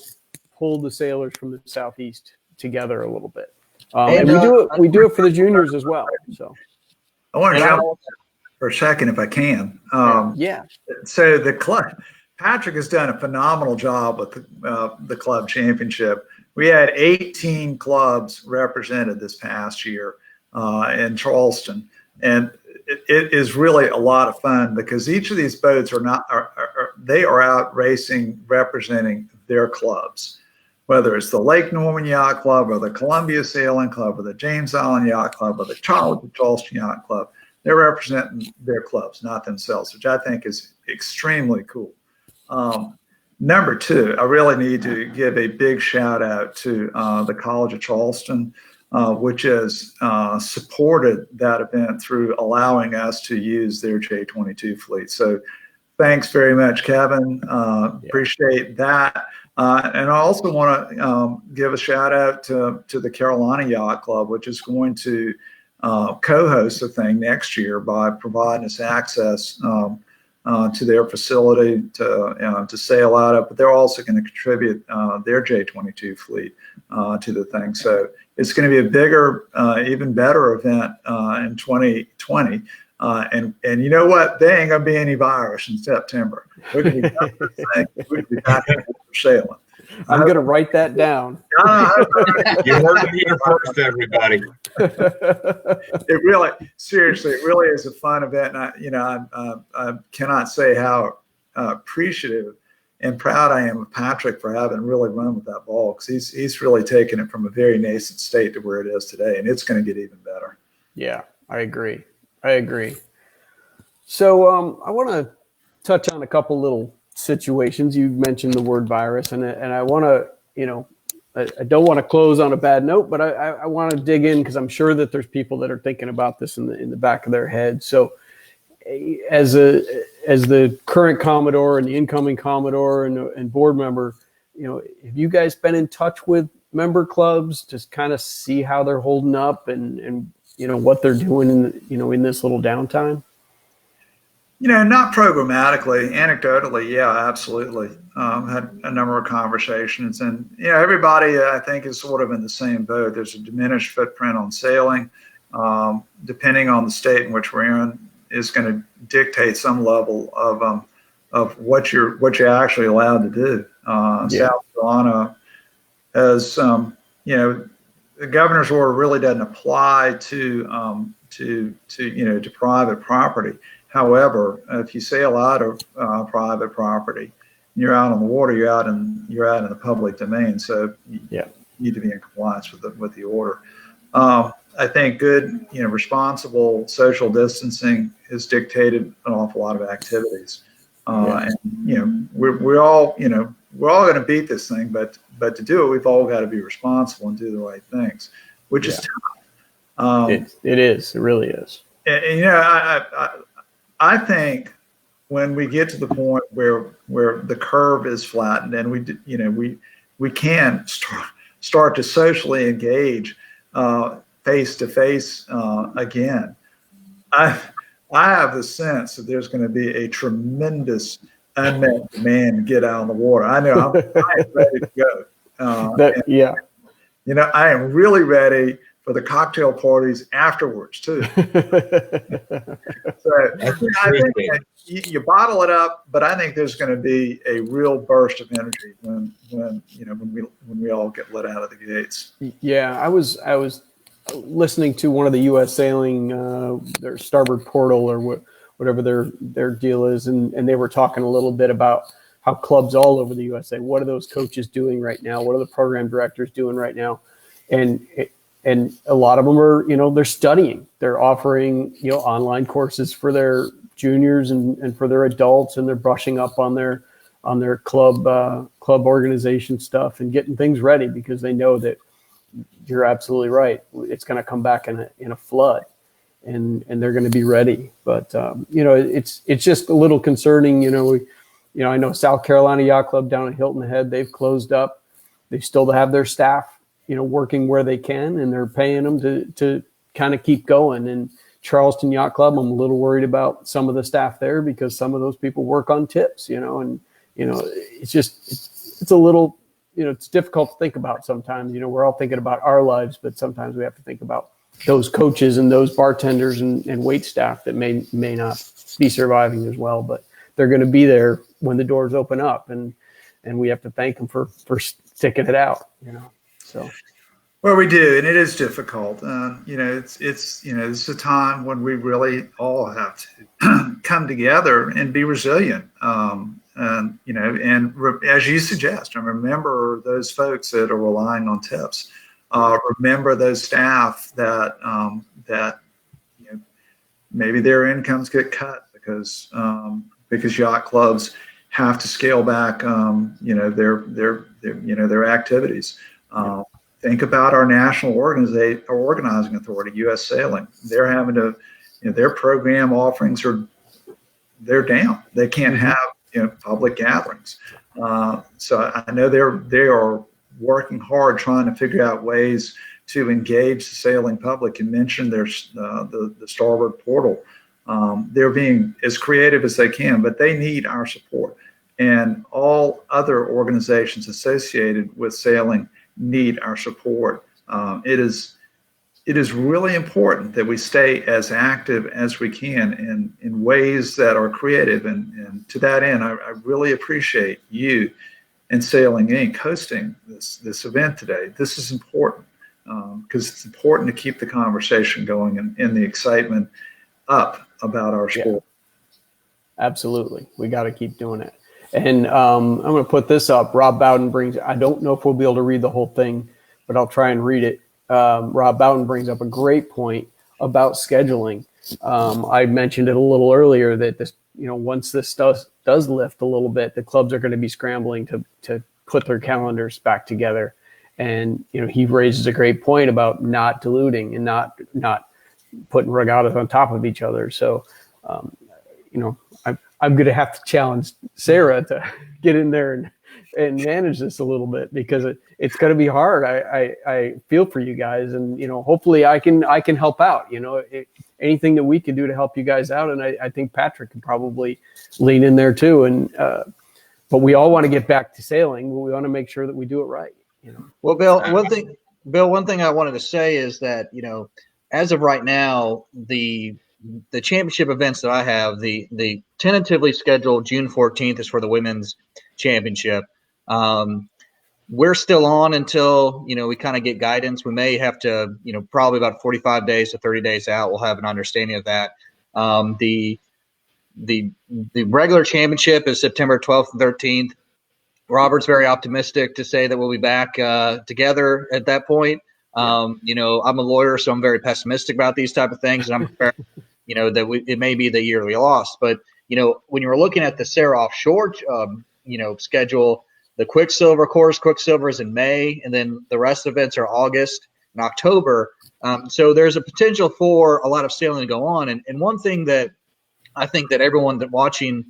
the sailors from the Southeast together a little bit, and we do it for the juniors as well. So I want to jump for a second if I can. yeah. So the club, Patrick has done a phenomenal job with the club championship. We had 18 clubs represented this past year in Charleston, and it is really a lot of fun because each of these boats they are out racing representing their clubs, whether it's the Lake Norman Yacht Club or the Columbia Sailing Club or the James Island Yacht Club or the Charleston Yacht Club. They're representing their clubs, not themselves, which I think is extremely cool. Number two, I really need to give a big shout out to the College of Charleston, which has supported that event through allowing us to use their J22 fleet. So thanks very much, Kevin. Appreciate that. And I also want to give a shout out to the Carolina Yacht Club, which is going to co-host the thing next year by providing us access to their facility to sail out of, but they're also going to contribute their J22 fleet to the thing. So it's going to be a bigger, even better event in 2020. And you know what? There ain't going to be any virus in September. We're going to be done with this thing. We're going to be back for sailing. I'm going to write that down. You heard it here first, everybody. It really, seriously, it really is a fun event. And I cannot say how appreciative and proud I am of Patrick for having really run with that ball, because he's really taken it from a very nascent state to where it is today, and it's going to get even better. Yeah, I agree. So I want to touch on a couple little situations. You mentioned the word virus, and I want to, I don't want to close on a bad note, but I want to dig in because I'm sure that there's people that are thinking about this in the back of their head. So as the current Commodore and the incoming Commodore and board member, have you guys been in touch with member clubs to kind of see how they're holding up and what they're doing in this little downtime? Not programmatically, anecdotally, yeah, absolutely. Had a number of conversations, and everybody I think is sort of in the same boat. There's a diminished footprint on sailing, depending on the state in which we're in, is going to dictate some level of what you're actually allowed to do. South Carolina has, the governor's order really doesn't apply to private property. However, if you sail out of private property, you're out on the water, you're out in the public domain. So you need to be in compliance with the order. I think good, responsible social distancing has dictated an awful lot of activities. And we're all going to beat this thing, but to do it, we've all got to be responsible and do the right things, which is tough. It is. It really is. And I think when we get to the point where the curve is flattened and we can start to socially engage face to face again, I have the sense that there's going to be a tremendous unmet demand to get out on the water. I know I'm ready to go. I am really ready for the cocktail parties afterwards too. So I think you bottle it up, but I think there's going to be a real burst of energy when we all get let out of the gates. Yeah, I was listening to one of the U.S. Sailing their starboard portal or whatever their deal is, and they were talking a little bit about how clubs all over the USA, what are those coaches doing right now? What are the program directors doing right now? And a lot of them are, they're studying. They're offering, online courses for their juniors and for their adults, and they're brushing up on their club organization stuff and getting things ready because they know that you're absolutely right. It's going to come back in a flood, and they're going to be ready. But it's just a little concerning. I know South Carolina Yacht Club down at Hilton Head, they've closed up. they still have their staff, working where they can, and they're paying them to kind of keep going. And Charleston Yacht Club, I'm a little worried about some of the staff there because some of those people work on tips, and it's a little, it's difficult to think about sometimes. We're all thinking about our lives, but sometimes we have to think about those coaches and those bartenders and wait staff that may not be surviving as well, but they're going to be there when the doors open up, and we have to thank them for sticking it out, so. Well, we do, and it is difficult. It's a time when we really all have to come together and be resilient. As you suggest, and remember those folks that are relying on tips. Remember those staff that maybe their incomes get cut because yacht clubs have to scale back, their activities. Think about our national organizing authority, U.S. Sailing. They're having to, their program offerings they're down. They can't have public gatherings. So I know they are working hard trying to figure out ways to engage the sailing public. You mentioned there's the Starboard Portal. They're being as creative as they can, but they need our support. And all other organizations associated with sailing need our support. It is really important that we stay as active as we can in ways that are creative. And to that end, I really appreciate you and Sailing Inc. hosting this event today. This is important because it's important to keep the conversation going and the excitement up about our sport. Yeah, absolutely. We got to keep doing it. And I'm going to put this up. Rob Bowden brings, I don't know if we'll be able to read the whole thing, but I'll try and read it. Rob Bowden brings up a great point about scheduling. I mentioned it a little earlier that this, once this does lift a little bit, the clubs are going to be scrambling to put their calendars back together. And, he raises a great point about not diluting and not putting regattas on top of each other. So, I'm going to have to challenge SAYRA to get in there and manage this a little bit because it's going to be hard. I feel for you guys, and hopefully I can help out. Anything that we can do to help you guys out, and I think Patrick can probably lean in there too. And but we all want to get back to sailing. But we want to make sure that we do it right. Well, Bill, one thing I wanted to say is that as of right now, the championship events that I have, the tentatively scheduled June 14th is for the women's championship. We're still on until, we kind of get guidance. We may have to, probably about 45 days to 30 days out, we'll have an understanding of that. The regular championship is September 12th and 13th. Robert's very optimistic to say that we'll be back together at that point. I'm a lawyer, so I'm very pessimistic about these type of things, and I'm prepared, that it may be the year we lost. But, when you're looking at the SAYRA offshore, schedule, the Quicksilver is in May, and then the rest of events are August and October. So there's a potential for a lot of sailing to go on. And one thing that I think that everyone that watching,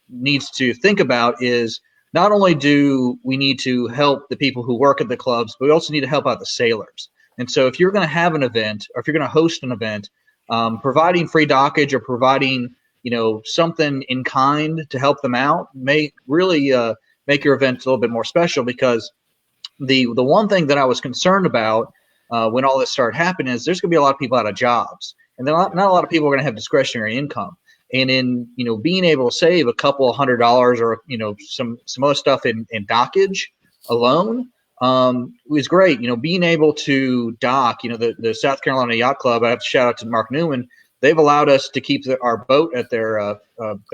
needs to think about is not only do we need to help the people who work at the clubs, but we also need to help out the sailors. And so if you're going to have an event, or if you're going to host an event, providing free dockage or providing, something in kind to help them out may really make your event a little bit more special, because the one thing that I was concerned about when all this started happening is there's going to be a lot of people out of jobs, and not a lot of people are going to have discretionary income. And in being able to save a couple $100 or some other stuff in dockage alone was great. Being able to dock, the South Carolina Yacht Club, I have to shout out to Mark Newman. They've allowed us to keep our boat at their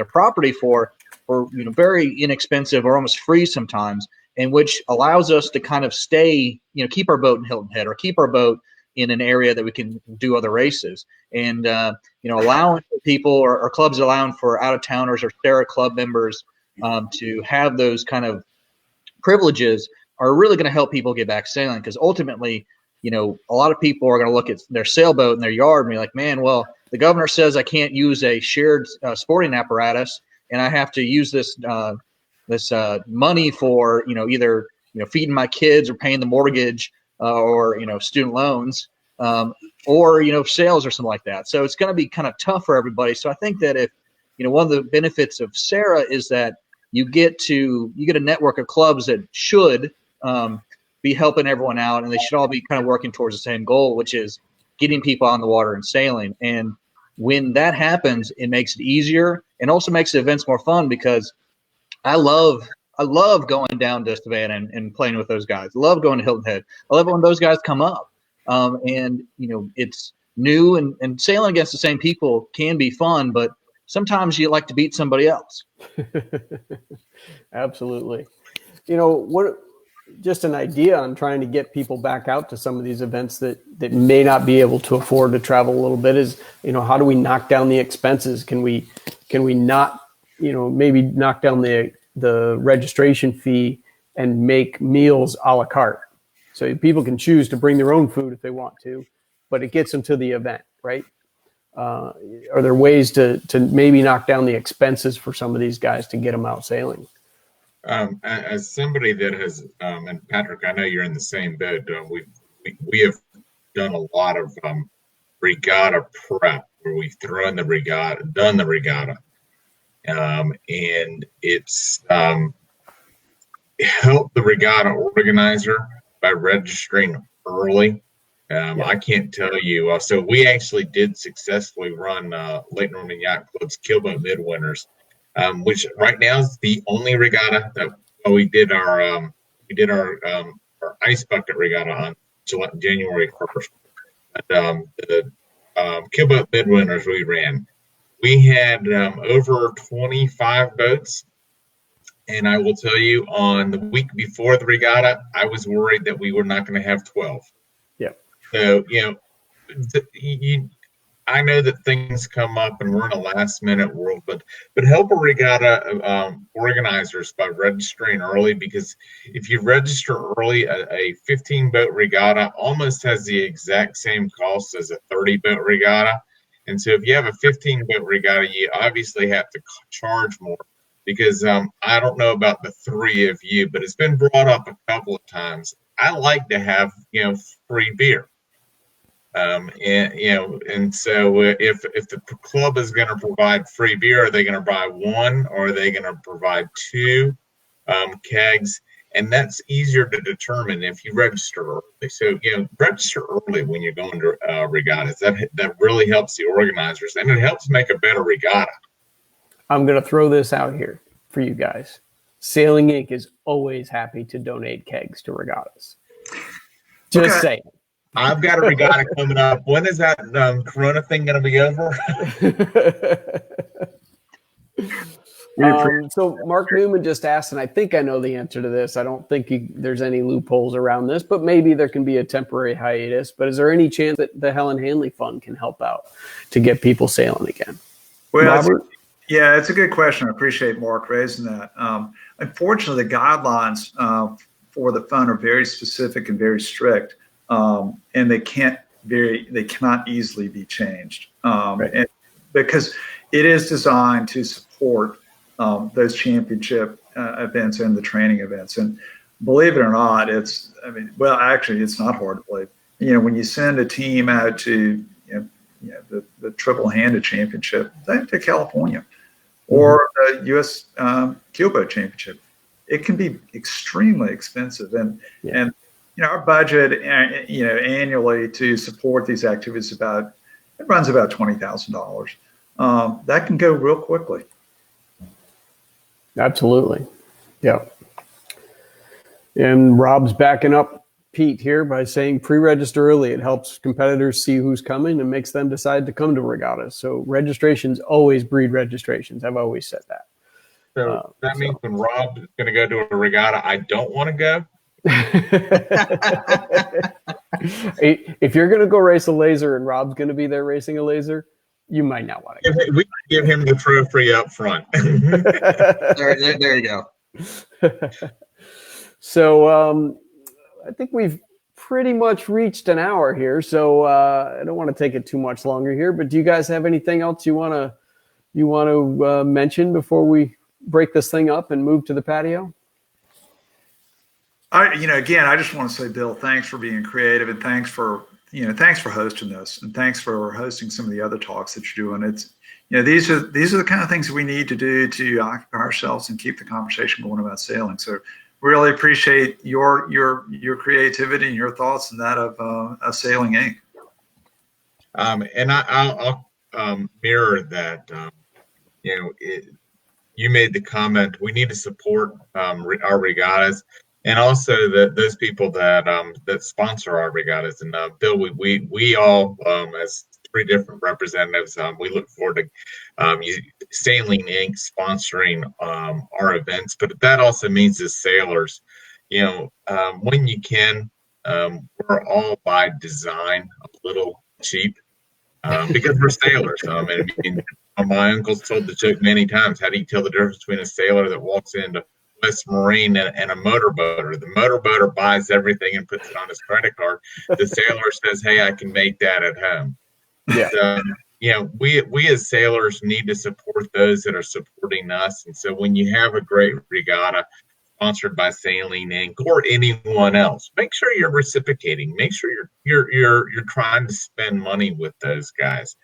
property for very inexpensive or almost free sometimes, and which allows us to kind of stay, keep our boat in Hilton Head or keep our boat in an area that we can do other races. And, allowing people or clubs allowing for out-of-towners or SAYRA club members to have those kind of privileges are really going to help people get back sailing, because ultimately, a lot of people are going to look at their sailboat in their yard and be like, man, well, the governor says I can't use a shared sporting apparatus, and I have to use this money for, either feeding my kids or paying the mortgage or student loans, or sales or something like that. So it's going to be kind of tough for everybody. So I think that if one of the benefits of SAYRA is that you get a network of clubs that should be helping everyone out, and they should all be kind of working towards the same goal, which is getting people on the water and sailing. And when that happens, it makes it easier and also makes the events more fun, because I love going down to Savannah and playing with those guys. I love going to Hilton Head. I love when those guys come up. And it's new, and sailing against the same people can be fun, but sometimes you like to beat somebody else. Absolutely. Just an idea on trying to get people back out to some of these events that may not be able to afford to travel a little bit is, how do we knock down the expenses? Can we not, maybe knock down the registration fee and make meals a la carte? So people can choose to bring their own food if they want to, but it gets them to the event, right? Are there ways to maybe knock down the expenses for some of these guys to get them out sailing? As somebody that has, and Patrick, I know you're in the same boat. We have done a lot of regatta prep, where we've done the regatta, and it's helped the regatta organizer by registering early. I can't tell you. So we actually did successfully run Lake Norman Yacht Club's Keelboat Midwinters, which right now is the only regatta that we did our ice bucket regatta on January 1st. But the Keelboat Midwinters we ran, we had over 25 boats. And I will tell you, on the week before the regatta, I was worried that we were not going to have 12. Yeah. So, I know that things come up and we're in a last minute world, but help a regatta organizers by registering early, because if you register early, a 15 boat regatta almost has the exact same cost as a 30 boat regatta. And so if you have a 15 boat regatta, you obviously have to charge more, because I don't know about the three of you, but it's been brought up a couple of times. I like to have, free beer. And so if the club is going to provide free beer, are they going to buy one, or are they going to provide two kegs? And that's easier to determine if you register early. So, register early when you're going to regattas. That really helps the organizers, and it helps make a better regatta. I'm going to throw this out here for you guys. Sailing Inc. is always happy to donate kegs to regattas. Just saying. I've got a regatta coming up. When is that Corona thing going to be over? So Mark Newman just asked, and I think I know the answer to this. I don't think there's any loopholes around this, but maybe there can be a temporary hiatus. But is there any chance that the Helen Hanley Fund can help out to get people sailing again? Well, Robert? it's a good question. I appreciate Mark raising that. Unfortunately, the guidelines for the fund are very specific and very strict. And they cannot easily be changed, and because it is designed to support those championship events and the training events. And believe it or not, actually, it's not hard to believe. When you send a team out to the triple-handed championship to California, or the U.S. Keelboat Championship, it can be extremely expensive, and our budget, annually to support these activities runs about $20,000. That can go real quickly. Absolutely. Yeah. And Rob's backing up Pete here by saying pre-register early. It helps competitors see who's coming and makes them decide to come to regattas. So registrations always breed registrations. I've always said that. So that means when Rob is going to go to a regatta, I don't want to go. If you're going to go race a laser and Rob's going to be there racing a laser, you might not want to go. We can give him the trophy up front. There you go. So I think we've pretty much reached an hour here. So I don't want to take it too much longer here. But do you guys have anything else you want to mention before we break this thing up and move to the patio? Again, I just want to say, Bill, thanks for being creative, and thanks for hosting this, and thanks for hosting some of the other talks that you're doing. It's, these are the kind of things we need to do to occupy ourselves and keep the conversation going about sailing. So really appreciate your creativity and your thoughts and that of Sailing Inc. And I'll mirror that. You made the comment, we need to support our regattas, and also those people that sponsor our regattas. And Bill, we all, as 3 different representatives, we look forward to Sailing Inc. sponsoring our events. But that also means as sailors, when you can, we're all by design a little cheap. Because we're sailors. My uncle's told the joke many times. How do you tell the difference between a sailor that walks into West Marine and a motorboater? The motorboater buys everything and puts it on his credit card. The sailor says, "Hey, I can make that at home." Yeah. So, we as sailors need to support those that are supporting us. And so when you have a great regatta sponsored by Sailing Inc. or anyone else, make sure you're reciprocating. Make sure you're trying to spend money with those guys.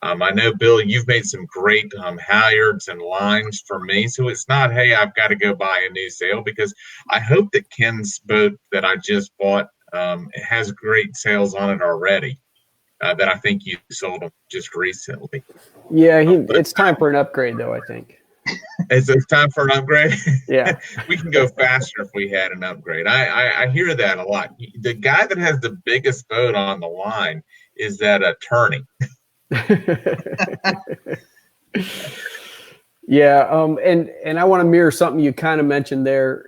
I know, Bill, you've made some great halyards and lines for me. So it's not, hey, I've got to go buy a new sail, because I hope that Ken's boat that I just bought has great sails on it already. That I think you sold them just recently. Yeah, it's time for an upgrade, though, I think. It's time for an upgrade. Yeah. We can go faster if we had an upgrade. I hear that a lot. The guy that has the biggest boat on the line is that attorney. Yeah. And I want to mirror something you kind of mentioned there.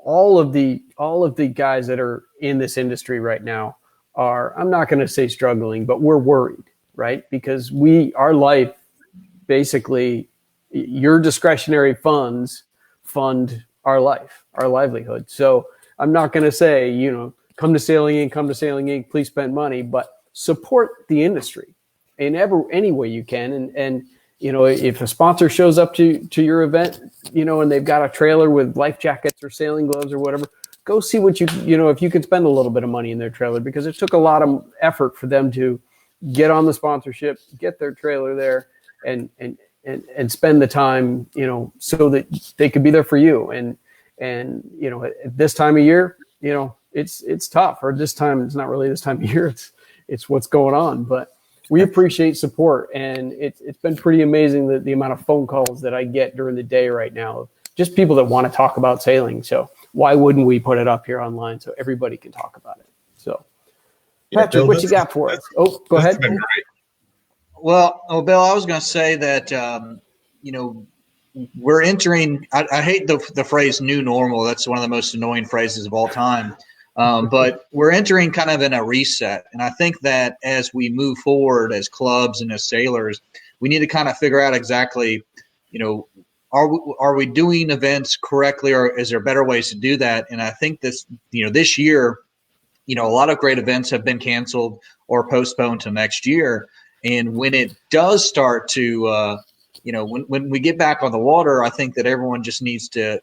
All of the guys that are in this industry right now are, I'm not going to say struggling, but we're worried, right? Because our life, basically, your discretionary funds fund our life, our livelihood. So I'm not going to say, come to Sailing Inc., please spend money, but support the industry in any way you can. And if a sponsor shows up to your event, and they've got a trailer with life jackets or sailing gloves or whatever, go see what if you can spend a little bit of money in their trailer, because it took a lot of effort for them to get on the sponsorship, get their trailer there, and spend the time, so that they could be there for you. And at this time of year, it's tough. Or this time, it's not really this time of year. It's what's going on. But we appreciate support, and it's been pretty amazing the amount of phone calls that I get during the day right now of just people that want to talk about sailing. So why wouldn't we put it up here online so everybody can talk about it? So, Patrick, Bill, what you got for us? Oh, go ahead. Well, Bill, I was going to say that, we're entering, I hate the phrase new normal. That's one of the most annoying phrases of all time. But we're entering kind of in a reset. And I think that as we move forward as clubs and as sailors, we need to kind of figure out exactly, are we doing events correctly, or is there better ways to do that? And I think this year, a lot of great events have been canceled or postponed to next year. And when it does start to, when we get back on the water, I think that everyone just needs to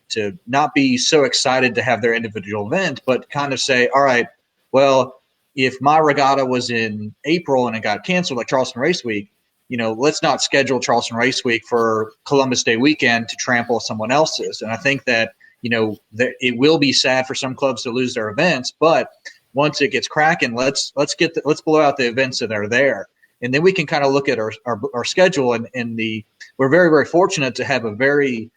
not be so excited to have their individual event, but kind of say, all right, well, if my regatta was in April and it got canceled, like Charleston Race Week, let's not schedule Charleston Race Week for Columbus Day weekend to trample someone else's. And I think that, that it will be sad for some clubs to lose their events, but once it gets cracking, let's blow out the events that are there. And then we can kind of look at our schedule, and we're very, very fortunate to have a very,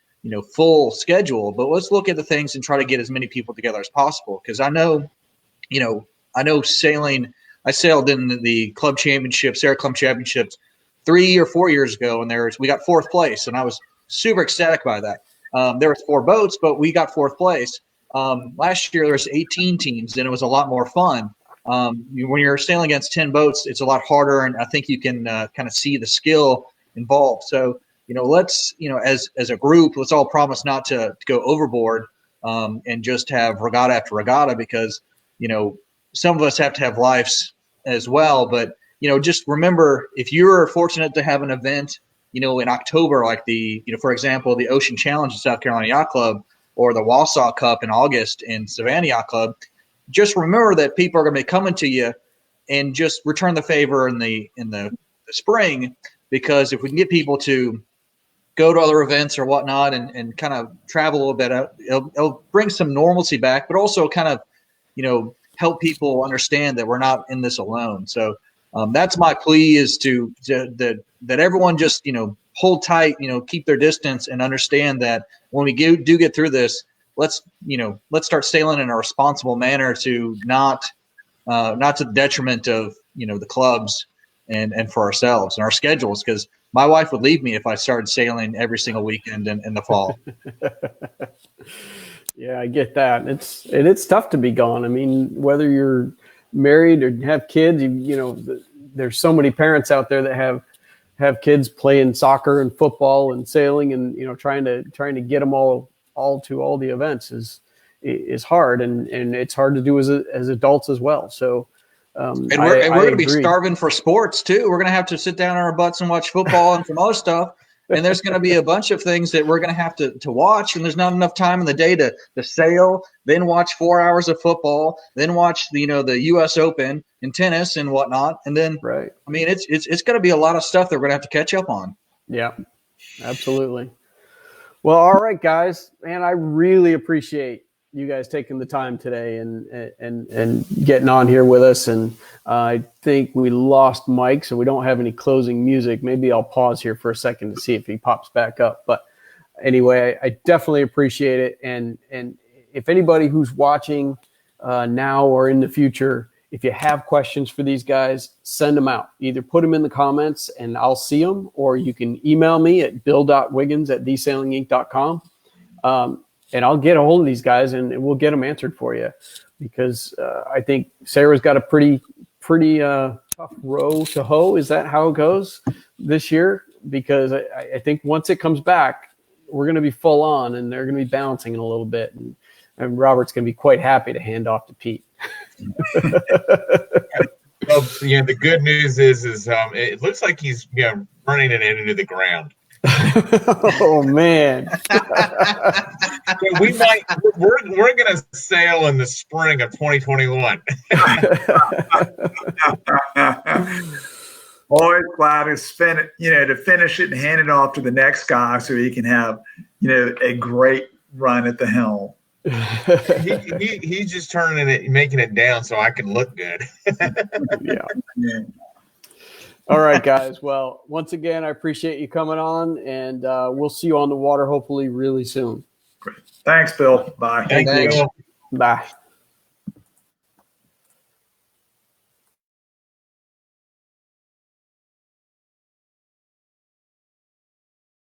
full schedule, but let's look at the things and try to get as many people together as possible. Cause I know sailing, I sailed in the club championships, SAYRA club championships 3 or 4 years ago. And we got 4th place, and I was super ecstatic by that. There was 4 boats, but we got 4th place. Last year there was 18 teams, and it was a lot more fun. When you're sailing against 10 boats, it's a lot harder, and I think you can kind of see the skill involved. So, let's, as a group, let's all promise not to go overboard and just have regatta after regatta, because, some of us have to have lives as well. But, just remember, if you're fortunate to have an event, in October, like for example, the Ocean Challenge at South Carolina Yacht Club, or the Wausau Cup in August in Savannah Yacht Club, just remember that people are going to be coming to you, and just return the favor in the spring, because if we can get people to go to other events or whatnot and kind of travel a little bit, it'll bring some normalcy back, but also kind of, help people understand that we're not in this alone. So that's my plea, is that everyone just, hold tight, keep their distance, and understand that when we do get through this, let's start sailing in a responsible manner, to not to the detriment of, the clubs and for ourselves and our schedules. Because my wife would leave me if I started sailing every single weekend in the fall. Yeah, I get that. It's tough to be gone. I mean, whether you're married or have kids, there's so many parents out there that have kids playing soccer and football and sailing, and trying to get them all to all the events is hard, and it's hard to do as adults as well. So and we're going to be starving for sports too. We're going to have to sit down on our butts and watch football and some other stuff. And there's going to be a bunch of things that we're going to have to watch. And there's not enough time in the day to sail, then watch 4 hours of football, then watch the U.S. Open in tennis and whatnot. And then, right. I mean, it's going to be a lot of stuff that we're going to have to catch up on. Yeah, absolutely. Well, all right, guys. Man, I really appreciate you guys taking the time today and getting on here with us. And I think we lost Mike, so we don't have any closing music. Maybe I'll pause here for a second to see if he pops back up. But anyway, I definitely appreciate it. And if anybody who's watching now or in the future, if you have questions for these guys, send them out. Either put them in the comments and I'll see them, or you can email me at bill.wiggins@thesailinginc.com. And I'll get a hold of these guys and we'll get them answered for you, because I think SAYRA's got a pretty tough row to hoe. Is that how it goes this year? Because I think once it comes back, we're going to be full on, and they're going to be balancing it a little bit. And Robert's going to be quite happy to hand off to Pete. Well, the good news is it looks like he's running it into the ground. Oh man. We're gonna sail in the spring of 2021. Always glad to spend it, to finish it and hand it off to the next guy so he can have, a great run at the helm. He's just turning it, making it down so I can look good. Yeah. All right, guys. Well, once again, I appreciate you coming on, and we'll see you on the water hopefully really soon. Great. Thanks, Bill. Bye. Thank you. Bye.